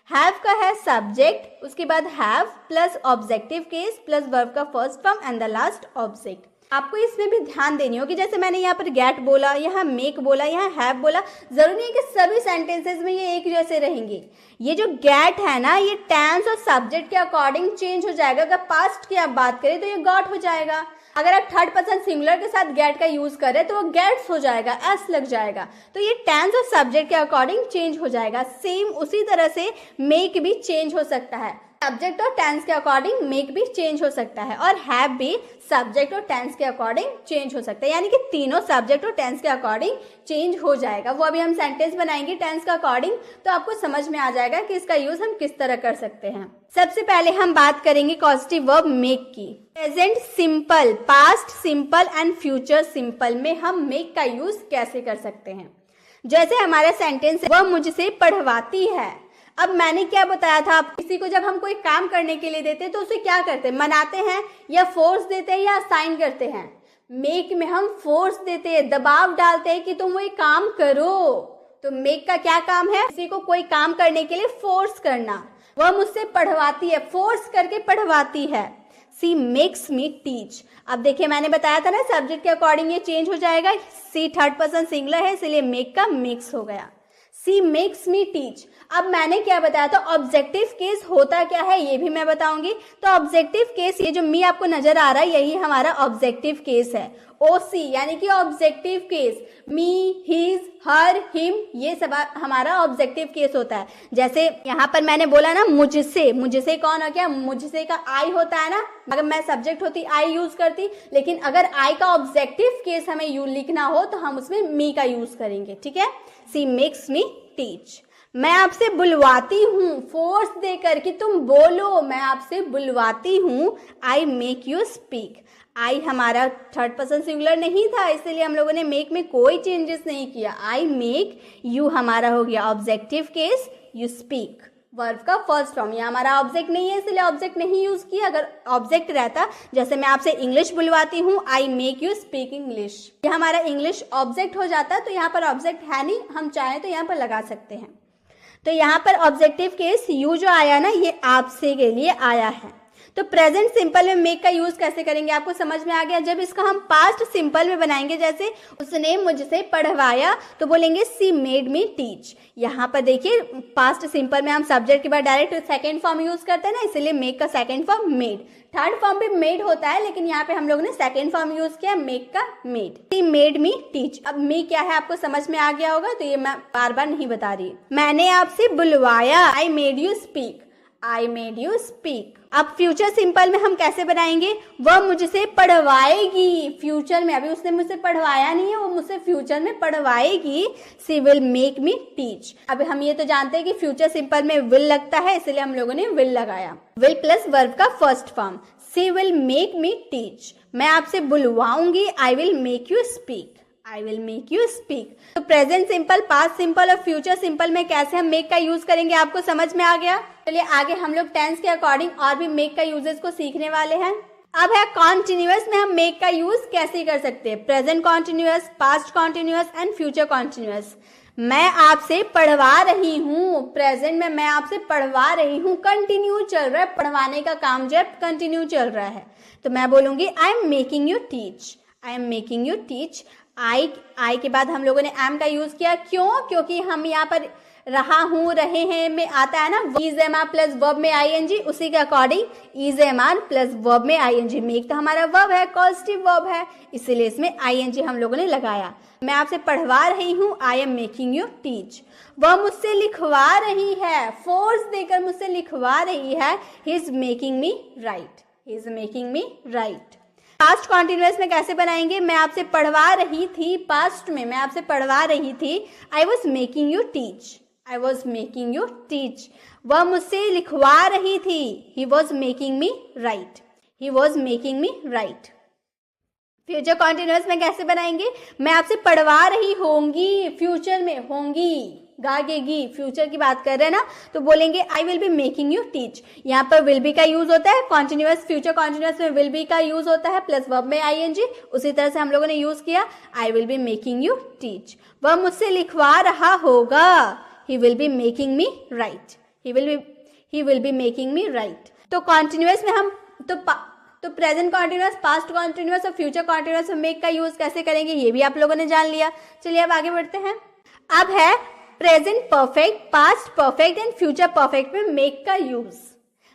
Speaker 2: हैव का है सब्जेक्ट, उसके बाद have plus objective case plus verb का first form and the last object. आपको इसमें भी ध्यान देनी होगी, जैसे मैंने यहाँ पर गेट बोला, यहाँ मेक बोला, यहाँ हैव बोला, जरूरी नहीं है कि सभी सेंटेंसेस में ये एक जैसे रहेंगे। ये जो गेट है ना, ये टेंस और सब्जेक्ट के अकॉर्डिंग चेंज हो जाएगा। अगर पास्ट की आप बात करें तो ये गॉट हो जाएगा। अगर आप थर्ड पर्सन सिंगुलर के साथ गेट का यूज करें तो वो गेट्स हो जाएगा, एस लग जाएगा। तो ये टेंस और सब्जेक्ट के अकॉर्डिंग चेंज हो जाएगा। सेम उसी तरह से मेक भी चेंज हो सकता है, सब्जेक्ट और टेंस के अकॉर्डिंग मेक भी चेंज हो सकता है, और हैव भी सब्जेक्ट और टेंस के अकॉर्डिंग चेंज हो सकता है। यानी कि तीनों सब्जेक्ट और टेंस के अकॉर्डिंग चेंज हो जाएगा। वो अभी हम सेंटेंस बनाएंगे टेंस का अकॉर्डिंग, तो आपको समझ में आ जाएगा कि इसका यूज हम किस तरह कर सकते हैं। सबसे पहले हम बात करेंगे कॉजेटिव वर्ब मेक की। Present simple, past simple and future simple में हम मेक का यूज कैसे कर सकते हैं। जैसे हमारा सेंटेंस है, वह मुझसे पढ़वाती है। अब मैंने क्या बताया था, आप किसी को जब हम कोई काम करने के लिए देते हैं तो उसे क्या करते हैं, मनाते हैं या फोर्स देते हैं या असाइन करते हैं। मेक में हम फोर्स देते हैं, दबाव डालते हैं कि तुम वो काम करो। तो मेक का क्या काम है, किसी को कोई काम करने के लिए फोर्स करना। वह मुझसे पढ़वाती है, फोर्स करके पढ़वाती है। सी मेक्स मी टीच। अब देखिए मैंने बताया था ना सब्जेक्ट के अकॉर्डिंग ये चेंज हो जाएगा। सी थर्ड पर्सन सिंगुलर है, इसलिए मेक का मेक्स हो गया। सी मेक्स मी टीच। अब मैंने क्या बताया था, ऑब्जेक्टिव केस होता क्या है ये भी मैं बताऊंगी। तो ऑब्जेक्टिव केस, ये जो मी आपको नजर आ रहा है यही हमारा ऑब्जेक्टिव केस है। OC यानी कि ऑब्जेक्टिव केस, मी, हिज, हर, हिम, ये सब हमारा ऑब्जेक्टिव केस होता है। जैसे यहाँ पर मैंने बोला ना मुझसे, मुझसे कौन हो गया, मुझसे का आई होता है ना। अगर मैं सब्जेक्ट होती आई यूज करती, लेकिन अगर आई का ऑब्जेक्टिव केस हमें यू लिखना हो तो हम उसमें मी का यूज करेंगे। ठीक है, सी मेक्स मी टीच। मैं आपसे बुलवाती हूँ, फोर्स देकर कि तुम बोलो, मैं आपसे बुलवाती हूँ। I make you speak. I हमारा थर्ड पर्सन सिंगुलर नहीं था, इसलिए हम लोगों ने मेक में कोई चेंजेस नहीं किया। आई मेक यू हमारा हो गया objective case, you speak verb का फर्स्ट फॉर्म। ये हमारा ऑब्जेक्ट नहीं है इसलिए ऑब्जेक्ट नहीं यूज किया। अगर ऑब्जेक्ट रहता, जैसे मैं आपसे इंग्लिश बुलवाती हूँ, I make you speak English, ये हमारा इंग्लिश ऑब्जेक्ट हो जाता है। तो यहाँ पर ऑब्जेक्ट है नहीं, हम चाहें तो यहाँ पर लगा सकते हैं। तो यहाँ पर ऑब्जेक्टिव केस यू जो आया ना, ये आपसे के लिए आया है। तो प्रेजेंट सिंपल में मेक का यूज कैसे करेंगे आपको समझ में आ गया। जब इसका हम पास्ट सिंपल में बनाएंगे, जैसे उसने मुझसे पढ़वाया, तो बोलेंगे सी मेड मी टीच। यहाँ पर देखिए पास्ट सिंपल में हम सब्जेक्ट के बाद डायरेक्ट सेकेंड फॉर्म यूज करते हैं ना, इसलिए मेक का second form made. Third form भी मेड होता है, लेकिन यहाँ पे हम लोग ने सेकेंड फॉर्म यूज किया, मेक का मेड। सी मेड मी टीच। अब मी क्या है आपको समझ में आ गया होगा, तो ये मैं बार बार नहीं बता रही। मैंने आपसे बुलवाया, I made you speak, I made you speak. अब फ्यूचर सिंपल में हम कैसे बनाएंगे, वह मुझसे पढ़वाएगी। फ्यूचर में, अभी उसने मुझसे पढ़वाया नहीं है, वो मुझसे फ्यूचर में पढ़वाएगी। सी विल मेक मी टीच। अब हम ये तो जानते हैं कि फ्यूचर सिंपल में विल लगता है, इसलिए हम लोगों ने विल लगाया। विल प्लस वर्ब का first form, she will make me teach. मैं आपसे बुलवाऊंगी, I will make you speak, I will make you speak. तो प्रेजेंट सिंपल, पास्ट सिंपल और फ्यूचर सिंपल में कैसे हम मेक का यूज करेंगे आपको समझ में आ गया। चलिए आगे हम लोग टेंस के अकॉर्डिंग और भी मेक का यूजेस को सीखने वाले हैं। अब है कॉन्टिन्यूअस में हम मेक का यूज कैसे कर सकते हैं। Present continuous, past continuous and future continuous. मैं आपसे पढ़वा रही हूँ, प्रेजेंट में मैं आपसे पढ़वा रही हूँ, कंटिन्यू चल रहा है, पढ़वाने का काम जो है कंटिन्यू चल रहा है। तो मैं बोलूंगी I am making you teach, I am making you teach. I के बाद हम लोगों ने एम का यूज किया, क्यों? क्योंकि हम यहाँ पर रहा हूँ, रहे हैं में आता है ना is am are plus verb में आईएनजी, उसी के according is am are plus verb में आईएनजी। मेक तो हमारा वर्ब है, कॉजेटिव वर्ब है, इसीलिए इसमें आईएनजी हम लोगों ने लगाया। मैं आपसे पढ़वा रही हूँ, आई एम मेकिंग यू टीच। वह मुझसे लिखवा रही है, फोर्स देकर मुझसे लिखवा रही है, he is making me right, he is making me right. Past continuous में कैसे बनाएंगे? मैं आपसे पढ़वा रही थी, पास्ट में मैं आपसे पढ़वा रही थी, I was making you teach, I was making you teach. वह मुझसे लिखवा रही थी, he was making me right, he was making me right. Future continuous में कैसे बनाएंगे? मैं आपसे पढ़वा रही होंगी, फ्यूचर में होंगी, गागेगी, फ्यूचर की बात कर रहे हैं ना, तो बोलेंगे I will be making you teach. यहाँ पर विल बी का यूज होता है, कॉन्टिन्यूअस फ्यूचर कॉन्टिन्यूअस में विल बी का यूज होता है प्लस वर्ब में आईएनजी। उसी तरह से हम लोगों ने यूज किया, I will be making you teach. वह मुझसे लिखवा रहा होगा, he will be making me right, he will be making me right. तो कॉन्टिन्यूअस में हम तो प्रेजेंट कॉन्टिन्यूअस, पास्ट कॉन्टिन्यूअस और फ्यूचर कॉन्टिन्यूअस में मेक का यूज कैसे करेंगे ये भी आप लोगों ने जान लिया। चलिए अब आगे बढ़ते हैं। अब है present perfect, past perfect and future perfect में मेक का यूज।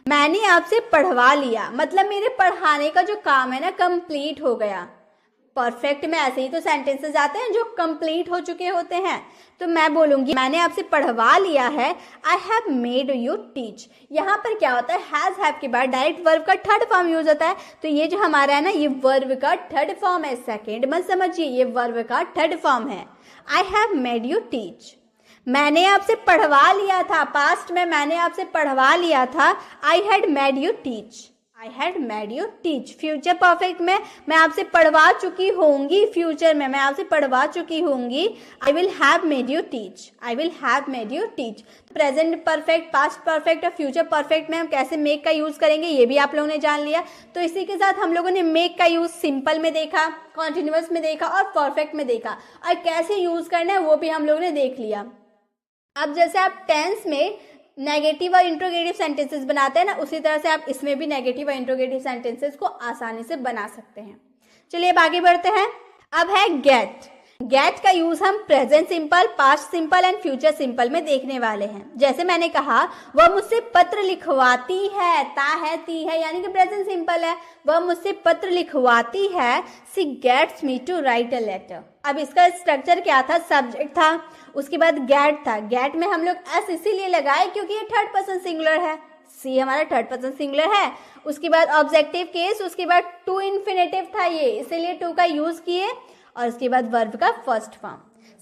Speaker 2: मैंने आपसे पढ़वा लिया, मतलब मेरे पढ़ाने का जो काम है ना कंप्लीट हो गया। परफेक्ट में ऐसे ही तो सेंटेंसेस आते हैं जो कंप्लीट हो चुके होते हैं। तो मैं बोलूंगी मैंने आपसे पढ़वा लिया है, I have made you teach. यहाँ पर क्या होता है, हैज हैव के बाद डायरेक्ट वर्ब का थर्ड फॉर्म यूज होता है। तो ये जो हमारा है ना, ये वर्ब का थर्ड फॉर्म है। सेकेंड मत समझिए, ये वर्ब का थर्ड फॉर्म है। I have made you teach. मैंने आपसे पढ़वा लिया था, पास्ट में मैंने आपसे पढ़वा लिया था, I had made you teach, I had made you teach. Future perfect में मैं आपसे पढ़वा चुकी होंगी, फ्यूचर में मैं आपसे पढ़वा चुकी होंगी, आई will have made you teach, I will have made you teach. Present perfect, past perfect और फ्यूचर परफेक्ट में हम कैसे मेक का यूज करेंगे ये भी आप लोगों ने जान लिया। तो इसी के साथ हम लोगों ने मेक का यूज सिंपल में देखा, कॉन्टिन्यूअस में देखा और परफेक्ट में देखा, और कैसे यूज करना है वो भी हम लोगों ने देख लिया। अब जैसे आप टेंस में नेगेटिव और इंट्रोगेटिव सेंटेंसेस बनाते हैं ना, उसी तरह से आप इसमें भी नेगेटिव और इंट्रोगेटिव सेंटेंसेस को आसानी से बना सकते हैं। चलिए अब आगे बढ़ते हैं। अब है गेट। गेट का यूज हम present simple, past simple and future simple में देखने वाले हैं। जैसे मैंने कहा, वह मुझसे पत्र लिखवाती है, ता है ती है यानी कि प्रेजेंट सिंपल है। वह मुझसे पत्र लिखवाती है, she gets me to write a letter. अब इसका स्ट्रक्चर क्या था, सब्जेक्ट था, उसके बाद गेट था। गेट में हम लोग एस इसीलिए लगाए क्योंकि ये थर्ड पर्सन सिंगुलर है, सी हमारा थर्ड पर्सन सिंगुलर है। उसके बाद ऑब्जेक्टिव केस, उसके बाद टू इन्फिनेटिव था ये, इसीलिए टू का यूज किए, और उसके बाद वर्ब का first form.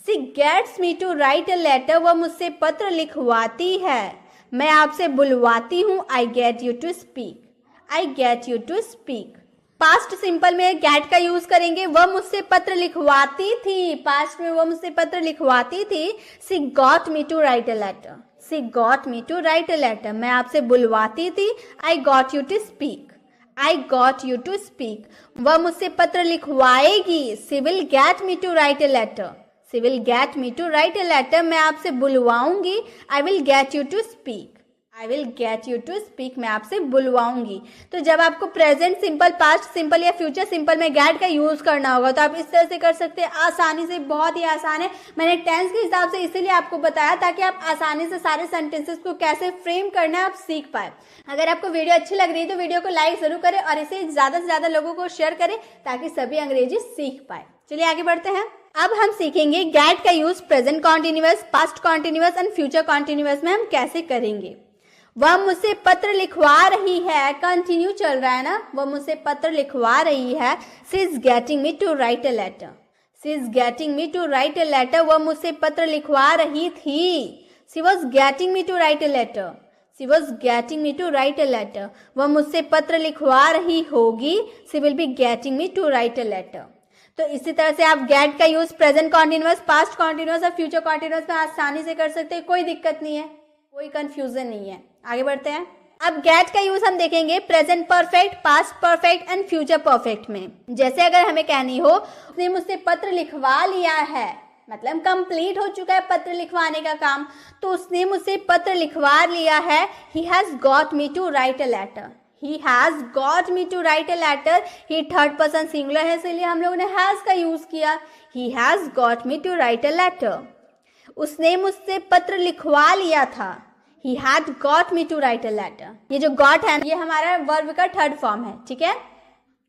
Speaker 2: She gets me to write a letter, वह मुझसे पत्र लिखवाती है। मैं आपसे बुलवाती हूँ, I get you to speak, I get you to speak. Past simple में गेट का यूज करेंगे, वह मुझसे पत्र लिखवाती थी, पास्ट में वह मुझसे पत्र लिखवाती थी। She got me to write a letter, she got me to write a letter. मैं आपसे बुलवाती थी, I got you to speak, I got you to speak. वह मुझसे पत्र लिखवाएगी, she will get me to write a letter, she will get me to write a letter. मैं आपसे बुलवाऊंगी, I will get you to speak, I will get you to speak. मैं आपसे बुलवाऊंगी। तो जब आपको प्रेजेंट सिंपल, पास्ट सिंपल या future simple में गेट का यूज करना होगा तो आप इस तरह से कर सकते हैं, आसानी से, बहुत ही आसान है। मैंने टेंस के हिसाब से इसीलिए आपको बताया ताकि आप आसानी से सारे सेंटेंसेस को कैसे फ्रेम करना है आप सीख पाए। अगर आपको वीडियो अच्छी लग रही है तो वीडियो को लाइक जरूर करें और इसे ज्यादा से ज्यादा लोगों को शेयर करें ताकि सभी अंग्रेजी सीख पाए। चलिए आगे बढ़ते हैं। अब हम सीखेंगे गेट का use present continuous, past continuous and future continuous में हम कैसे करेंगे। वह मुझसे पत्र लिखवा रही है, कंटिन्यू चल रहा है ना, वह मुझसे पत्र लिखवा रही है। She is getting me to write a letter, she is getting me to write a letter. वह मुझसे पत्र लिखवा रही थी, she was getting me to write a letter, she was getting me to write a letter. वह मुझसे पत्र लिखवा रही होगी, she will be getting me to write a letter. तो इसी तरह से आप गेट का use present continuous, past continuous और फ्यूचर कॉन्टिन्यूअस में आसानी से कर सकते हैं, कोई दिक्कत नहीं है, कोई कंफ्यूजन नहीं है। आगे बढ़ते हैं। अब गेट का यूज हम देखेंगे present perfect, past perfect and future perfect में। जैसे अगर हमें कहनी हो उसने मुझसे पत्र लिखवा लिया है, मतलब कंप्लीट हो चुका है पत्र लिखवाने का काम, तो उसने मुझसे पत्र लिखवा लिया है। He has got me to write a letter, he has got me to write a letter, he third person singular है इसलिए हम लोगों ने हैज का यूज किया। He has got me to write a letter. उसने मुझसे पत्र लिखवा लिया था, he had got me to write a letter. ये जो गॉट है ये हमारा वर्ब का थर्ड फॉर्म है, ठीक है।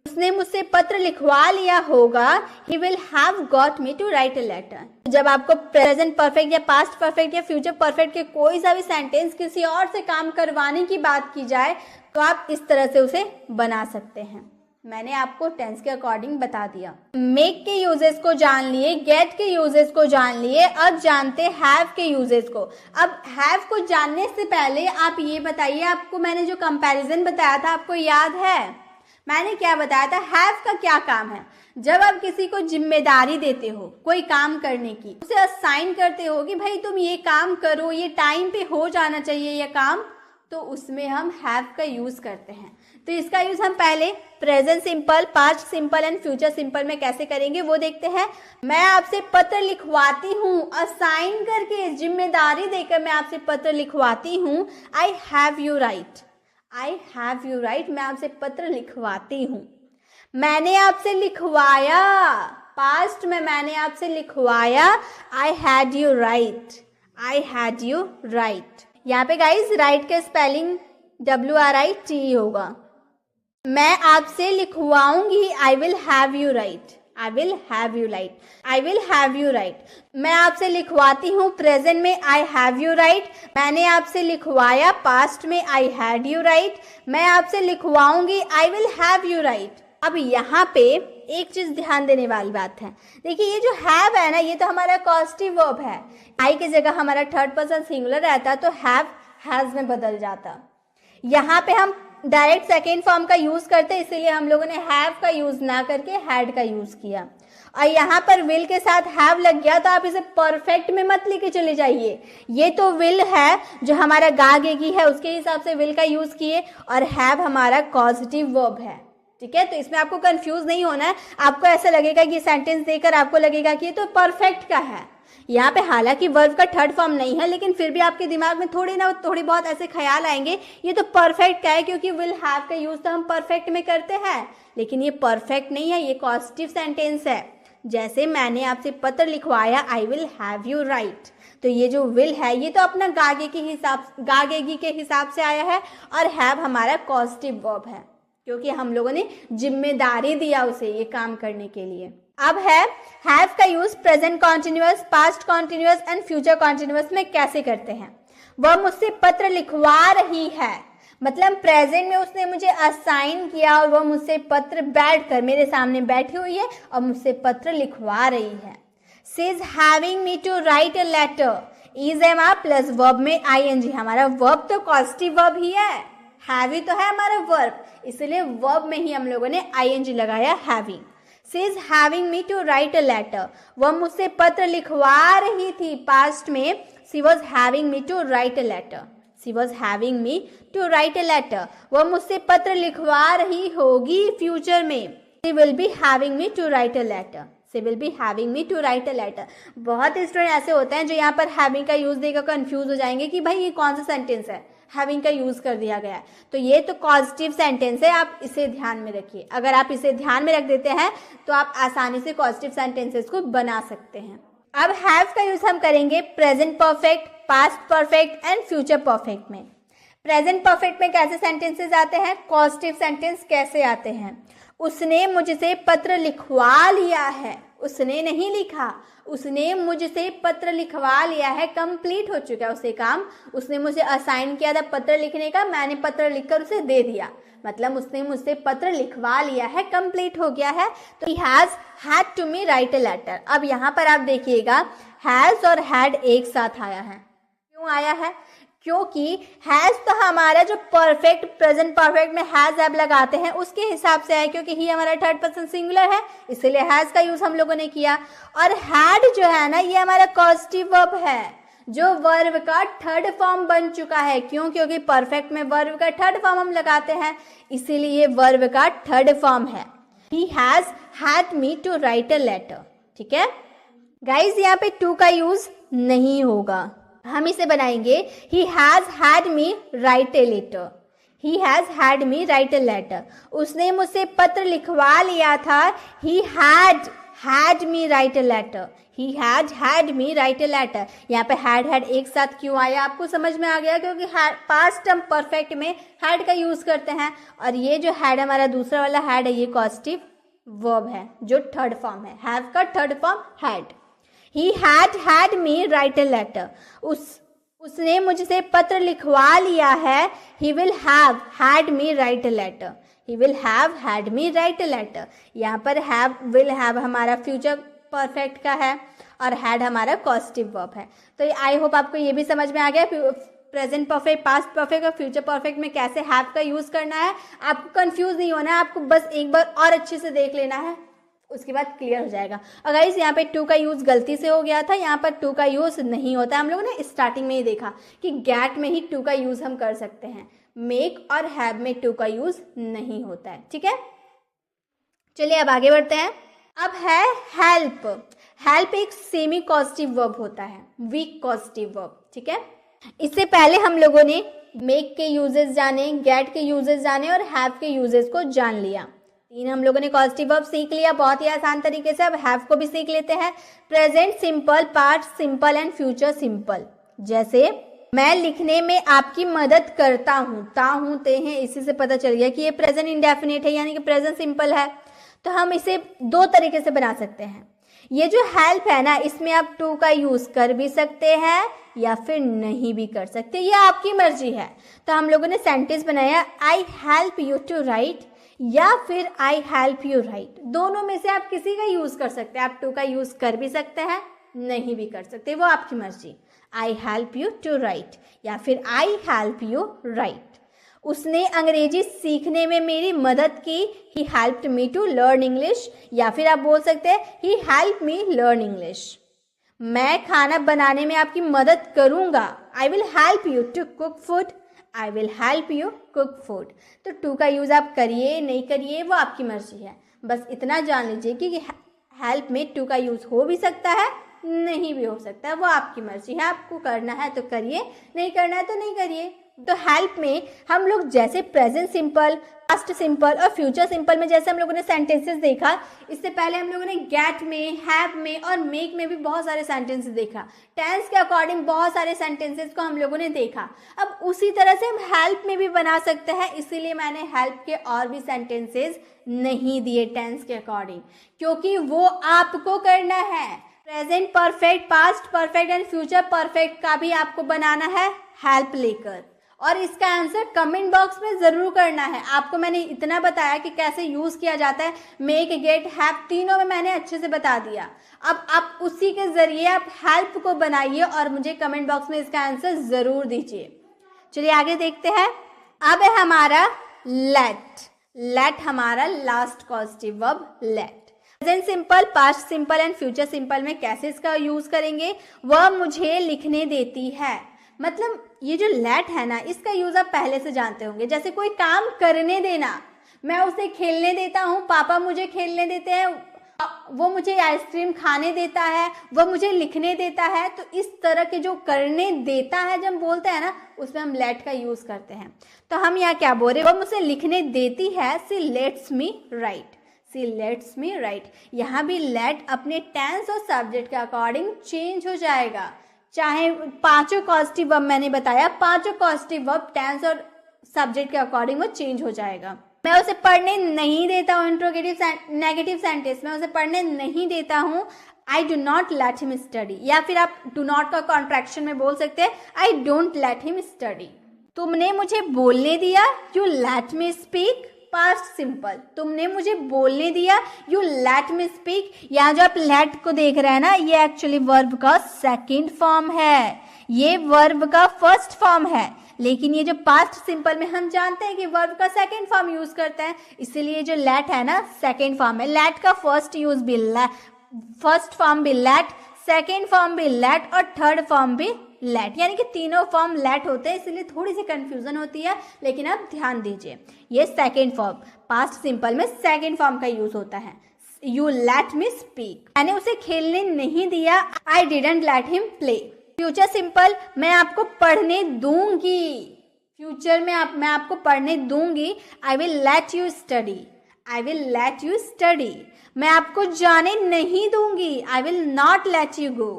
Speaker 2: उसने मुझसे पत्र लिखवा लिया होगा, he will have got me to write a letter. जब आपको प्रेजेंट परफेक्ट या पास्ट परफेक्ट या फ्यूचर परफेक्ट के कोई सा भी सेंटेंस किसी और से काम करवाने की बात की जाए तो आप इस तरह से उसे बना सकते हैं। मैंने आपको टेंस के अकॉर्डिंग बता दिया। मेक के यूजेस को जान लिए, गेट के यूजेस को जान लिए, अब जानते हैव के यूजेस को। अब हैव को जानने से पहले आप ये बताइए, आपको मैंने जो कंपैरिजन बताया था आपको याद है? मैंने क्या बताया था? हैव का क्या काम है? जब आप किसी को जिम्मेदारी देते हो कोई काम करने की, उसे असाइन करते हो कि भाई तुम ये काम करो, ये टाइम पे हो जाना चाहिए ये काम, तो उसमें हम हैव का यूज करते हैं। तो इसका यूज हम पहले present simple, past simple and future simple में कैसे करेंगे वो देखते हैं। मैं आपसे पत्र लिखवाती हूँ, असाइन करके जिम्मेदारी देकर मैं आपसे पत्र लिखवाती हूँ। I have you write, I have you write, मैं आपसे पत्र लिखवाती हूँ। मैंने आपसे लिखवाया, पास्ट में मैंने आपसे लिखवाया, I had you write, I had you write. यहाँ पे गाइज राइट का स्पेलिंग WRIT होगा। मैं आपसे लिखवाऊंगी, I will have you write, I will have you write, I will have you write. मैं आपसे लिखवाती हूँ प्रेजेंट में, आई हैव यू राइट। मैंने आपसे लिखवाया पास्ट में, आई हैड यू राइट। मैं आपसे लिखवाऊंगी, I will have you write. अब यहाँ पे एक चीज ध्यान देने वाली बात है, देखिए ये जो हैव है ना, ये तो हमारा कॉस्टिव वर्ब है। आई की जगह हमारा थर्ड पर्सन सिंगुलर रहता तो हैव हैज में बदल जाता। यहाँ पे हम डायरेक्ट सेकेंड फॉर्म का यूज करते, इसीलिए हम लोगों ने हैव का यूज ना करके हैड का यूज किया। और यहाँ पर विल के साथ हैव लग गया तो आप इसे परफेक्ट में मत लेके चले जाइए। ये तो विल है जो हमारा गागेगी है, उसके हिसाब से विल का यूज किए, और हैव हमारा कॉजेटिव वर्ब है, ठीक है। तो इसमें आपको कंफ्यूज नहीं होना है। आपको ऐसा लगेगा कि सेंटेंस देखकर आपको लगेगा कि ये तो परफेक्ट का है। यहाँ पे हालांकि वर्ब का थर्ड फॉर्म नहीं है, लेकिन फिर भी आपके दिमाग में थोड़ी बहुत ऐसे ख्याल आएंगे ये तो परफेक्ट का है, क्योंकि विल हैव का यूज तो हम परफेक्ट में करते हैं। लेकिन ये परफेक्ट नहीं है, ये कॉजेटिव सेंटेंस है। जैसे मैंने आपसे पत्र लिखवाया, आई विल हैव यू राइट, तो ये जो विल है ये तो अपना गागेगी के हिसाब से आया है, और हैव हमारा कॉजेटिव वर्ब है, क्योंकि हम लोगों ने जिम्मेदारी दिया उसे ये काम करने के लिए। अब है हैव का use present continuous, past continuous and future continuous में कैसे करते हैं। वह मुझसे पत्र लिखवा रही है, मतलब प्रेजेंट में उसने मुझे असाइन किया और वह मुझसे पत्र बैठकर मेरे सामने बैठी हुई है और मुझसे पत्र लिखवा रही है। She is having me to write a letter, is am are plus verb में ING, हमारा वर्ब तो कॉजेटिव वर्ब ही है, हैवी तो है हमारा वर्ब, इसलिए वर्ब में ही हम लोगों ने ING लगाया having. She is having me to write a letter, वह मुझसे पत्र लिखवा रही थी, पास्ट में she was having me to write a letter, she was having me to write a letter, वह मुझसे पत्र लिखवा रही होगी फ्यूचर में, she will be having me to write a letter, she will be having me to write a letter। बहुत student ऐसे होते हैं जो यहाँ पर having का यूज देकर कंफ्यूज हो जाएंगे कि भाई ये कौन सा सेंटेंस है, हैविंग का यूज कर दिया गया है। तो ये तो पॉजिटिव सेंटेंस है, आप इसे ध्यान में रखिए। अगर आप इसे ध्यान में रख देते हैं तो आप आसानी से पॉजिटिव सेंटेंसेस को बना सकते हैं। अब हैव का यूज हम करेंगे present perfect, past perfect and future perfect में। प्रेजेंट परफेक्ट में कैसे सेंटेंसेस आते हैं, पॉजिटिव सेंटेंस कैसे आते हैं। उसने मुझसे पत्र लिखवा लिया है, उसने नहीं लिखा, उसने मुझसे पत्र लिखवा लिया है, कंप्लीट हो चुका है उसे काम। उसने मुझे असाइन किया था पत्र लिखने का, मैंने पत्र लिखकर उसे दे दिया, मतलब उसने मुझसे पत्र लिखवा लिया है, कंप्लीट हो गया है। तो he has had to me write a letter। अब यहाँ पर आप देखिएगा has और had एक साथ आया है। क्यों आया है? क्योंकि हैज तो हमारा जो परफेक्ट प्रेजेंट परफेक्ट में हैज अब लगाते हैं उसके हिसाब से है, क्योंकि ही हमारा थर्ड पर्सन सिंगुलर है, इसलिए हैज का यूज हम लोगों ने किया। और हैड जो है ना, ये हमारा कॉजेटिव वर्ब है जो वर्ब का थर्ड फॉर्म बन चुका है। क्यों? क्योंकि परफेक्ट में वर्ब का थर्ड फॉर्म हम लगाते हैं, इसीलिए ये वर्ब का थर्ड फॉर्म है। He has had me to write a letter. ठीक है गाइज, यहाँ पे टू का यूज नहीं होगा, हम इसे बनाएंगे he has had me write a letter. He has had me write a letter. उसने मुझसे पत्र लिखवा लिया था. He had me write a letter. He had me write a letter. यहाँ पे had एक साथ क्यों आया आपको समझ में आ गया, क्योंकि पास्ट टर्म परफेक्ट में had का यूज करते हैं, और ये जो had हमारा दूसरा वाला had है ये कॉजेटिव वर्ब है जो थर्ड फॉर्म है. have का third form had. He had me write a letter. उसने मुझसे पत्र लिखवा लिया है. He will have had me write a letter. He will have had me write a letter. यहाँ पर will have हमारा फ्यूचर परफेक्ट का है और had हमारा कॉजेटिव वर्ब है. तो आई होप आपको ये भी समझ में आ गया प्रेजेंट परफेक्ट, पास्ट परफेक्ट और फ्यूचर परफेक्ट में कैसे हैव का यूज करना है. आपको कंफ्यूज नहीं होना है, आपको बस एक बार और अच्छे से देख लेना है, उसके बाद क्लियर हो जाएगा. अगर इस यहाँ पे टू का यूज गलती से हो गया था, यहाँ पर टू का यूज नहीं होता. हम लोगों ने स्टार्टिंग में ही देखा कि गेट में ही टू का यूज हम कर सकते हैं, मेक और हैव में टू का यूज नहीं होता है. ठीक है, चलिए अब आगे बढ़ते हैं. अब है हेल्प. हेल्प एक सेमी कॉजेटिव वर्ब होता है, वीक कॉजेटिव वर्ब. ठीक है, इससे पहले हम लोगों ने मेक के यूजेस जाने, गेट के यूजेस जाने और हैव के यूजेस को जान लिया. तीन हम लोगों ने कॉजेटिव वर्ब सीख लिया बहुत ही आसान तरीके से. अब हैव को भी सीख लेते हैं. Present simple, past simple and future simple. जैसे मैं लिखने में आपकी मदद करता हूँ, ता हूँ ते हैं, इसी से पता चल गया कि ये प्रेजेंट इंडेफिनिट है यानी कि प्रेजेंट सिंपल है. तो हम इसे दो तरीके से बना सकते हैं. ये जो हेल्प है ना, इसमें आप टू का यूज कर भी सकते हैं या फिर नहीं भी कर सकते, ये आपकी मर्जी है. तो हम लोगों ने सेंटेंस बनाया I help you to write या फिर आई हेल्प यू राइट. दोनों में से आप किसी का यूज कर सकते हैं. आप टू का यूज कर भी सकते हैं, नहीं भी कर सकते, वो आपकी मर्जी. I help you to write या फिर आई हेल्प यू राइट. उसने अंग्रेजी सीखने में मेरी मदद की. He helped me to learn English या फिर आप बोल सकते हैं he help me learn English. मैं खाना बनाने में आपकी मदद करूंगा. I will help you to cook food. I will help you cook food. तो टू का यूज आप करिए नहीं करिए वो आपकी मर्जी है. बस इतना जान लीजिए कि हेल्प में टू का यूज हो भी सकता है, नहीं भी हो सकता है, वो आपकी मर्जी है. आपको करना है तो करिए, नहीं करना है तो नहीं करिए. तो हेल्प में हम लोग जैसे प्रेजेंट सिंपल, पास्ट सिंपल और फ्यूचर सिंपल में जैसे हम लोगों ने सेंटेंसेस देखा, इससे पहले हम लोगों ने गेट में, हैव में और मेक में भी बहुत सारे सेंटेंसेस देखा. टेंस के अकॉर्डिंग बहुत सारे सेंटेंसेस को हम लोगों ने देखा. अब उसी तरह से हम हेल्प में भी बना सकते हैं, इसीलिए मैंने हेल्प के और भी सेंटेंसेस नहीं दिए टेंस के अकॉर्डिंग, क्योंकि वो आपको करना है. Present perfect, past perfect and future perfect का भी आपको बनाना है हेल्प लेकर, और इसका आंसर कमेंट बॉक्स में जरूर करना है. आपको मैंने इतना बताया कि कैसे यूज किया जाता है, मेक, गेट, हैव, तीनों में मैंने अच्छे से बता दिया. अब आप उसी के जरिए आप हेल्प को बनाइए और मुझे कमेंट बॉक्स में इसका आंसर जरूर दीजिए. चलिए आगे देखते हैं. अब है हमारा लेट. लेट हमारा last positive verb let. Present simple, past simple and future simple में कैसे इसका यूज करेंगे, वह मुझे लिखने देती है. मतलब ये जो लेट है ना, इसका यूज आप पहले से जानते होंगे. जैसे कोई काम करने देना, मैं उसे खेलने देता हूँ, पापा मुझे खेलने देते हैं, वो मुझे आइसक्रीम खाने देता है, वो मुझे लिखने देता है. तो इस तरह के जो करने देता है जब बोलते हैं ना, उसमें हम लेट का यूज करते हैं. तो हम यहाँ क्या बोल रहे हैं, वो मुझे लिखने देती है. See let's me right. See let's me right. यहाँ भी लेट अपने टेंस और सब्जेक्ट के अकॉर्डिंग चेंज हो जाएगा. चाहे पांचों पॉजिटिव वर्ब मैंने बताया, पांचों पॉजिटिव वर्ब टेंस और सब्जेक्ट के अकॉर्डिंग वो चेंज हो जाएगा. मैं उसे पढ़ने नहीं देता हूँ, इंट्रोगेटिव नेगेटिव सेंटेंस, मैं उसे पढ़ने नहीं देता हूँ. I do not let him study. या फिर आप डू नॉट का कॉन्ट्रैक्शन में बोल सकते हैं I don't let him study. तुमने मुझे बोलने दिया. You let me speak. Past simple, तुमने मुझे बोलने दिया. You let me speak. यहाँ जो आप लेट को देख रहे हैं ना, ये एक्चुअली वर्ब का सेकंड फॉर्म है, ये वर्ब का फर्स्ट फॉर्म है. लेकिन ये जो पास्ट सिंपल में हम जानते हैं कि वर्ब का सेकंड फॉर्म यूज करते हैं, इसीलिए जो लेट है ना सेकंड फॉर्म है. लेट का फर्स्ट यूज भी फर्स्ट फॉर्म भी लेट, सेकंड फॉर्म भी लेट और थर्ड फॉर्म भी लेट, यानी कि तीनों फॉर्म लेट होते हैं. इसलिए थोड़ी सी कंफ्यूजन होती है, लेकिन आप ध्यान दीजिए ये सेकंड फॉर्म, पास्ट सिंपल में सेकंड फॉर्म का यूज होता है. यू लेट मी स्पीक, मैंने उसे खेलने नहीं दिया. I didn't let him play. Future simple, मैं आपको पढ़ने दूंगी. फ्यूचर में मैं आपको पढ़ने दूंगी। I will let you study. I will let you study. मैं आपको जाने नहीं दूंगी। I will not let you go.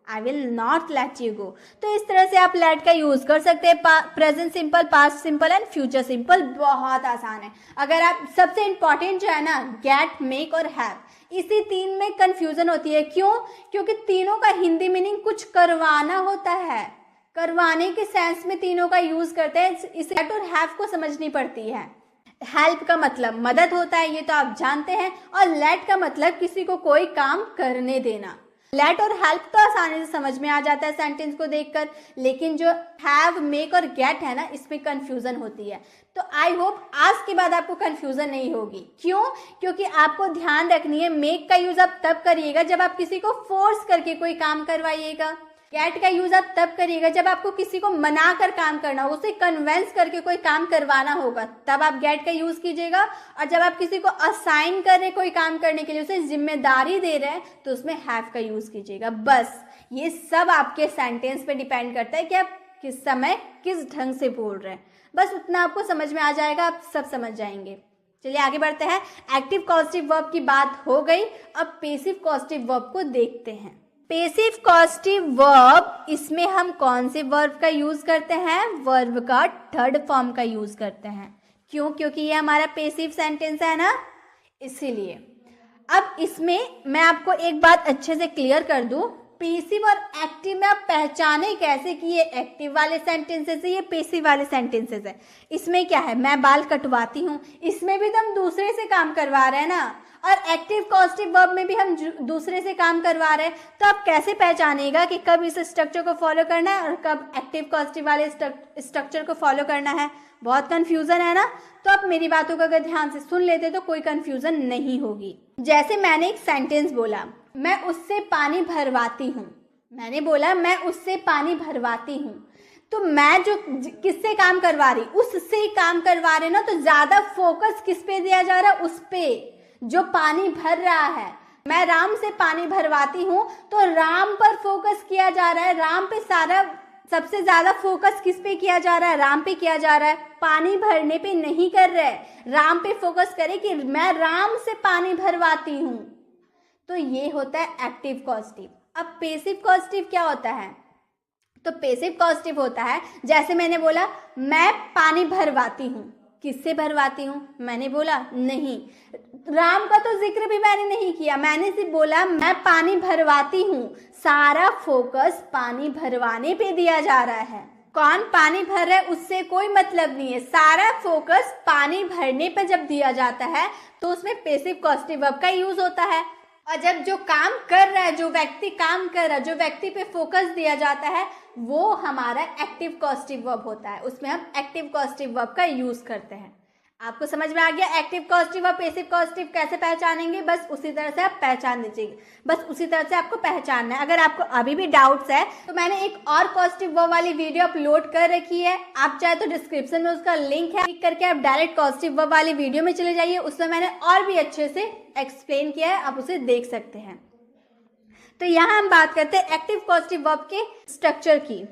Speaker 2: I will not let you go. तो इस तरह से आप लेट का यूज कर सकते हैं। Present simple, past simple and future simple बहुत आसान है। अगर आप सबसे इंपॉर्टेंट जो है ना, गेट, मेक और हैव, इसी तीन में कंफ्यूजन होती है। क्यों? क्योंकि तीनों का हिंदी मीनिंग कुछ करवाना होता है। करवाने के सेंस में तीनों का यूज करते हैं। इस गेट और हैव को समझनी पड़ती है। हेल्प का मतलब मदद होता है, ये तो आप जानते हैं। और लेट का मतलब किसी को कोई काम करने देना। लेट और हेल्प तो आसानी से समझ में आ जाता है सेंटेंस को देखकर, लेकिन जो हैव, मेक और गेट है ना, इसमें कंफ्यूजन होती है। तो आई होप आज के बाद आपको कंफ्यूजन नहीं होगी। क्यों? क्योंकि आपको ध्यान रखनी है, मेक का यूज आप तब करिएगा जब आप किसी को फोर्स करके कोई काम करवाइएगा। गेट का यूज आप तब करिएगा जब आपको किसी को मना कर काम करना होगा, उसे कन्वेंस करके कोई काम करवाना होगा, तब आप गेट का यूज कीजिएगा। और जब आप किसी को असाइन कर रहे कोई काम करने के लिए, उसे जिम्मेदारी दे रहे हैं, तो उसमें हैव का यूज कीजिएगा। बस ये सब आपके सेंटेंस पे डिपेंड करता है कि आप किस समय किस ढंग से बोल रहे हैं। बस उतना आपको समझ में आ जाएगा, आप सब समझ जाएंगे। चलिए आगे बढ़ते हैं। एक्टिव कॉजेटिव वर्ब की बात हो गई, अब पेसिव कॉजेटिव वर्ब को देखते हैं। पेसिव कॉजेटिव वर्ब, इसमें हम कौन से वर्ब का यूज करते हैं? वर्ब का थर्ड फॉर्म का यूज करते हैं। क्यों? क्योंकि ये हमारा पेसिव सेंटेंस है ना, इसीलिए। अब इसमें मैं आपको एक बात अच्छे से क्लियर कर दूं, पेसिव और एक्टिव में आप पहचाने कैसे कि ये एक्टिव वाले सेंटेंसेस है, ये पेसिव वाले सेंटेंसेस है। इसमें क्या है, मैं बाल कटवाती हूँ, इसमें भी तो हम दूसरे से काम करवा रहे हैं ना। और एक्टिव कॉजेटिव वर्ब में भी हम दूसरे से काम करवा रहे हैं। तो आप कैसे पहचानेगा कि कब इस स्ट्रक्चर को फॉलो करना है और कब एक्टिव कॉजेटिव वाले स्ट्रक्चर को फॉलो करना है? बहुत कंफ्यूजन है ना। तो आप मेरी बातों को अगर ध्यान से सुन लेते तो कोई कंफ्यूजन नहीं होगी। जैसे मैंने एक सेंटेंस बोला, मैं उससे पानी भरवाती हूँ। मैंने बोला मैं उससे पानी भरवाती हूँ, तो मैं जो किससे काम करवा रही, उससे काम करवा रहे ना, तो ज्यादा फोकस किस पे दिया जा रहा है? उस पे जो पानी भर रहा है। मैं राम से पानी भरवाती हूँ, तो राम पर फोकस किया जा रहा है। राम पे सारा सबसे ज्यादा फोकस किस पे किया जा रहा है? राम पे किया जा रहा है, पानी भरने पे नहीं कर रहे। राम पे फोकस करे कि मैं राम से पानी भरवाती हूँ। तो ये होता है एक्टिव कॉजेटिव। अब पेसिव कॉजेटिव क्या होता है? तो पेसिव पॉजिटिव होता है, जैसे मैंने बोला मैं पानी भरवाती हूँ, किससे भरवाती हूँ? मैंने बोला नहीं, राम का तो जिक्र भी मैंने नहीं किया, मैंने सिर्फ बोला मैं पानी भरवाती हूँ। सारा फोकस पानी भरवाने पे दिया जा रहा है। कौन पानी भर रहा है उससे कोई मतलब नहीं है, सारा फोकस पानी भरने पे जब दिया जाता है तो उसमें पेसिव पॉजिटिव वर्ब का यूज होता है। और जब जो काम कर रहा है, जो व्यक्ति काम कर रहा है, जो व्यक्ति पे फोकस दिया जाता है, वो हमारा एक्टिव पॉजिटिव वर्ब होता है। उसमें हम एक्टिव पॉजिटिव वर्ब का यूज करते हैं। आपको समझ में आ गया एक्टिव पॉजिटिव और पेसिव पॉजिटिव कैसे पहचानेंगे? बस उसी तरह से आप पहचान दीजिए, बस उसी तरह से आपको पहचानना है। अगर आपको अभी भी डाउट्स है तो मैंने एक और पॉजिटिव वर्ब वाली वीडियो अपलोड कर रखी है, आप चाहे तो डिस्क्रिप्शन में उसका लिंक है, क्लिक करके आप डायरेक्ट पॉजिटिव वर्ब वाली वीडियो में चले जाइए, उसमें मैंने और भी अच्छे से एक्सप्लेन किया है, आप उसे देख सकते हैं। तो यहाँ हम बात करते हैं एक्टिव पॉजिटिव वर्ब के स्ट्रक्चर की।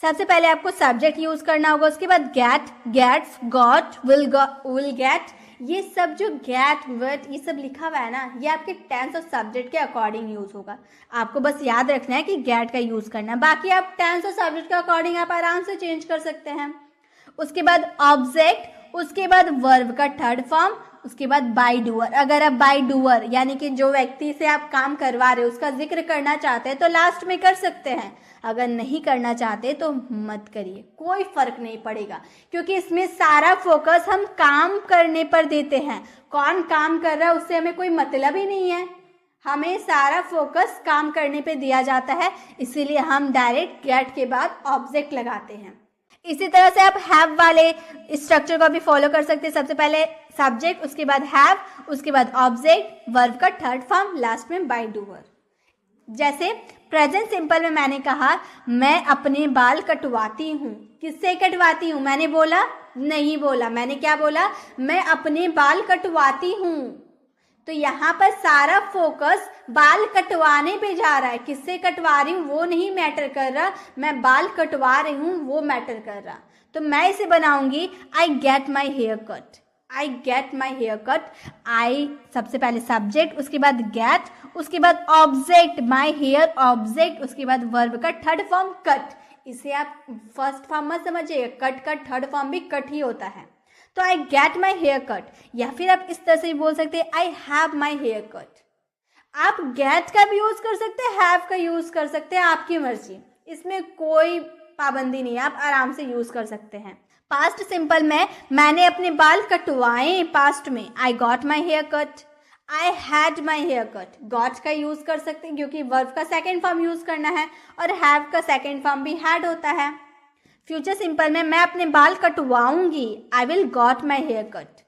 Speaker 2: सबसे पहले आपको सब्जेक्ट यूज करना होगा, उसके बाद get, gets, got, will get, ये सब जो गेट, विल, ये सब लिखा हुआ है ना, ये आपके टेंस और सब्जेक्ट के अकॉर्डिंग यूज होगा। आपको बस याद रखना है कि गेट का यूज करना है, बाकी आप टेंस और सब्जेक्ट के अकॉर्डिंग आप आराम से चेंज कर सकते हैं। उसके बाद ऑब्जेक्ट, उसके बाद वर्ब का थर्ड फॉर्म, उसके बाद बाय डूअर। अगर आप बाय डूअर यानी कि जो व्यक्ति से आप काम करवा रहे हो उसका जिक्र करना चाहते हैं तो लास्ट में कर सकते हैं, अगर नहीं करना चाहते तो मत करिए, कोई फर्क नहीं पड़ेगा, क्योंकि इसमें सारा फोकस हम काम करने पर देते हैं। कौन काम कर रहा है उससे हमें कोई मतलब ही नहीं है, हमें सारा फोकस काम करने पे दिया जाता है, इसीलिए हम डायरेक्ट गेट के बाद ऑब्जेक्ट लगाते हैं। इसी तरह से आप हैव वाले स्ट्रक्चर को भी फॉलो कर सकते हैं। सबसे पहले सब्जेक्ट, उसके बाद हैव, उसके बाद ऑब्जेक्ट, वर्ब का थर्ड फॉर्म, लास्ट में बाय डूअर। जैसे प्रेजेंट सिंपल में मैंने कहा मैं अपने बाल कटवाती हूँ, किससे कटवाती हूँ? मैंने बोला नहीं बोला, मैंने क्या बोला? मैं अपने बाल कटवाती हूँ। तो यहाँ पर सारा फोकस बाल कटवाने पे जा रहा है, किससे कटवा रही हूँ वो नहीं मैटर कर रहा, मैं बाल कटवा रही हूँ वो मैटर कर रहा। तो मैं इसे बनाऊंगी I get my hair cut. I get my hair cut, I सबसे पहले सब्जेक्ट, उसके बाद गेट, उसके बाद ऑब्जेक्ट माई हेयर ऑब्जेक्ट, उसके बाद वर्ब का थर्ड फॉर्म कट। इसे आप फर्स्ट फॉर्म मत समझिएगा, कट का थर्ड फॉर्म भी कट ही होता है। तो I get my hair cut, या फिर आप इस तरह से भी बोल सकते हैं I have my hair cut. आप गेट का भी यूज कर सकते हैं, हैव का यूज कर सकते हैं, आपकी मर्जी, इसमें कोई पाबंदी नहीं है, आप आराम से यूज कर सकते हैं। पास्ट सिंपल में मैंने अपने बाल कटवाए, पास्ट में I got my hair cut, I had my hair cut. Got का यूज कर सकते हैं क्योंकि वर्ब का सेकेंड फॉर्म यूज करना है, और हैव का सेकेंड फॉर्म भी हैड होता है। फ्यूचर सिंपल में मैं अपने बाल कटवाऊंगी, I will got my hair cut,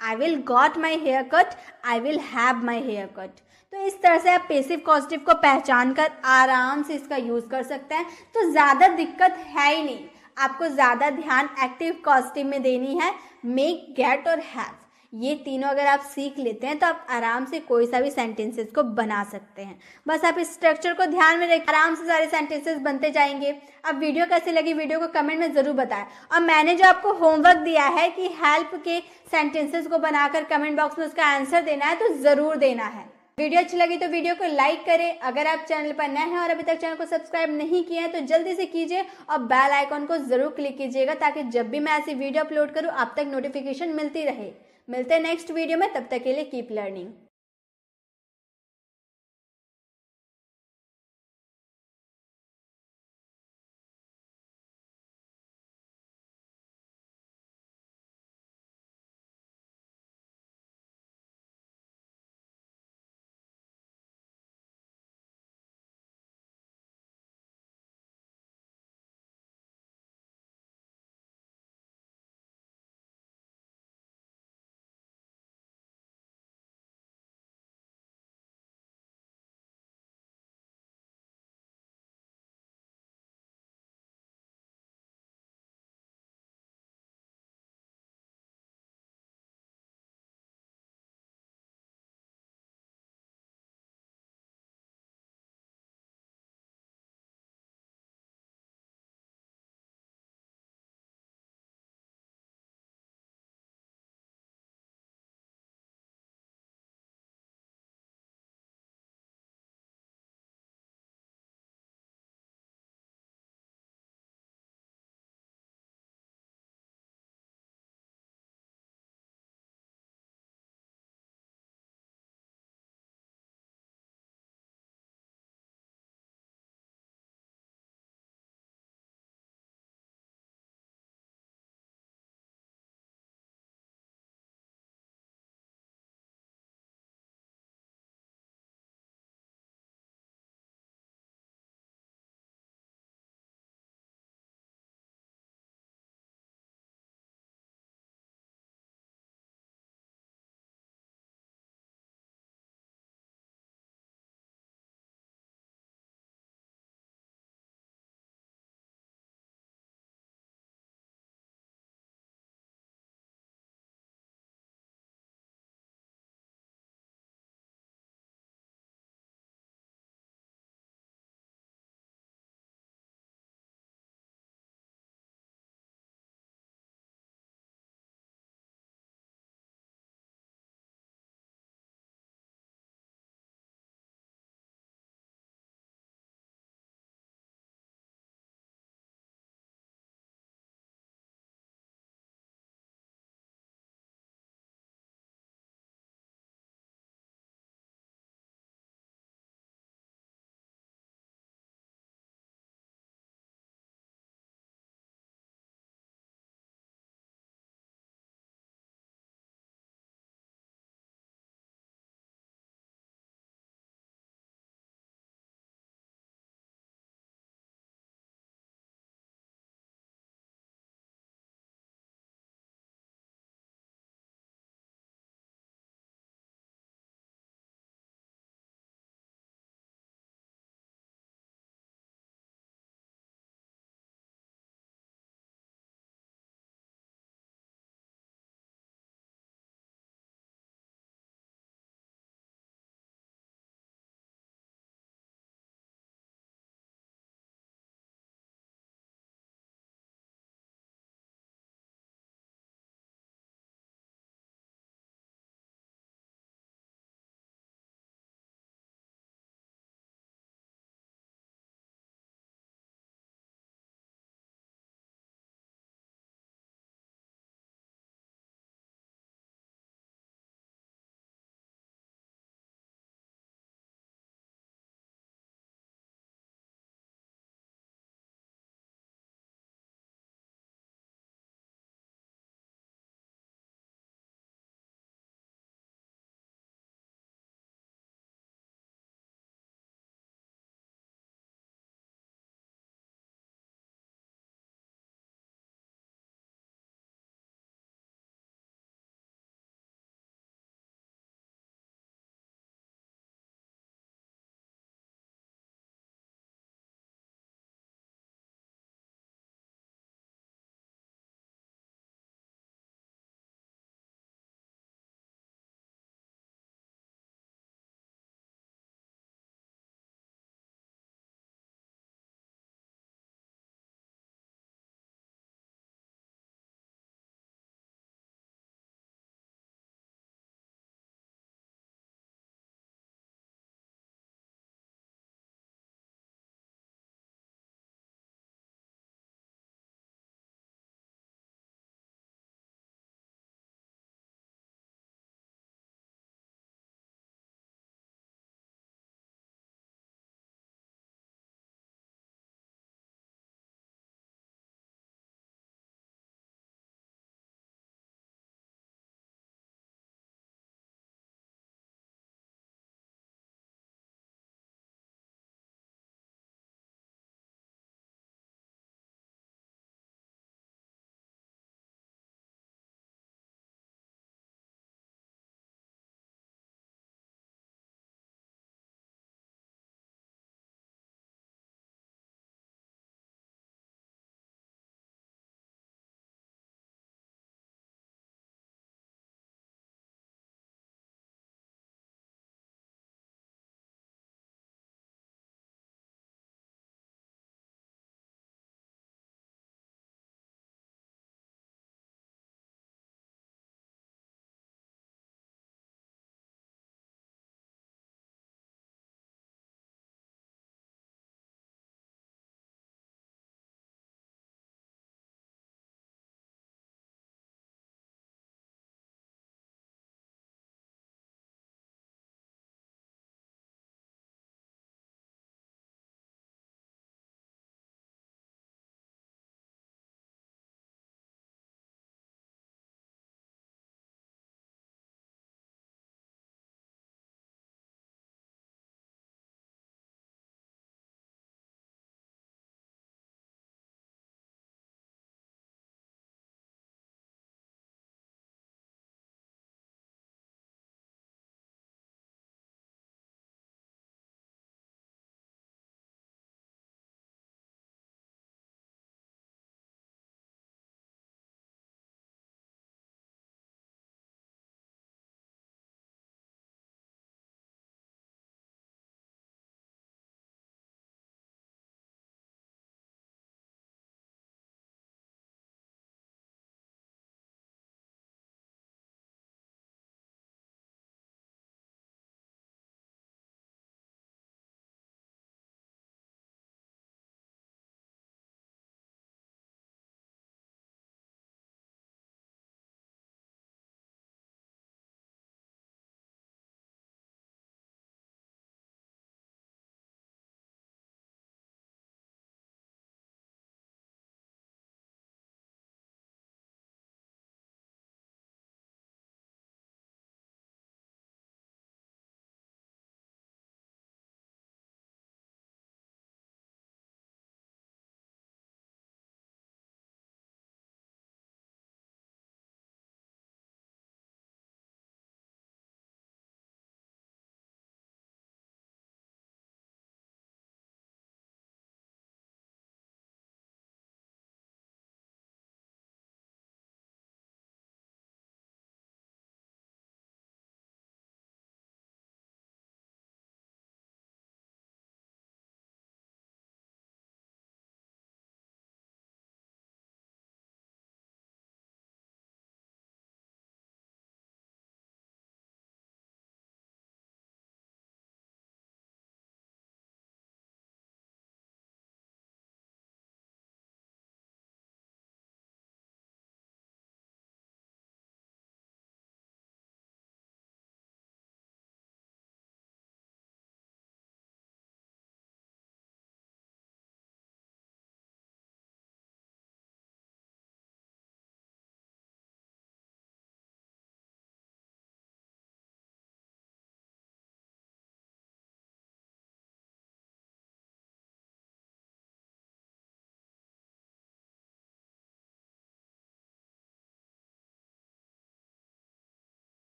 Speaker 2: I will got my hair cut, I will have my hair cut. तो इस तरह से आप पैसिव कॉजेटिव को पहचान कर आराम से इसका यूज कर सकते हैं। तो ज़्यादा दिक्कत है ही नहीं, आपको ज़्यादा ध्यान एक्टिव कॉजेटिव में देनी है। मेक, गेट और हैव, ये तीनों अगर आप सीख लेते हैं तो आप आराम से कोई सा भी सेंटेंसेस को बना सकते हैं। बस आप इस स्ट्रक्चर को ध्यान में रख आराम से सारे सेंटेंसेस बनते जाएंगे। अब वीडियो कैसी लगी वीडियो को कमेंट में ज़रूर बताएं, और मैंने जो आपको होमवर्क दिया है कि हेल्प के सेंटेंसेस को बनाकर कमेंट बॉक्स में उसका आंसर देना है, तो ज़रूर देना है। वीडियो अच्छी लगी तो वीडियो को लाइक करें। अगर आप चैनल पर नए हैं और अभी तक चैनल को सब्सक्राइब नहीं किए हैं तो जल्दी से कीजिए, और बेल आइकॉन को जरूर क्लिक कीजिएगा ताकि जब भी मैं ऐसी वीडियो अपलोड करूं आप तक नोटिफिकेशन मिलती रहे। मिलते हैं नेक्स्ट वीडियो में, तब तक के लिए कीप लर्निंग।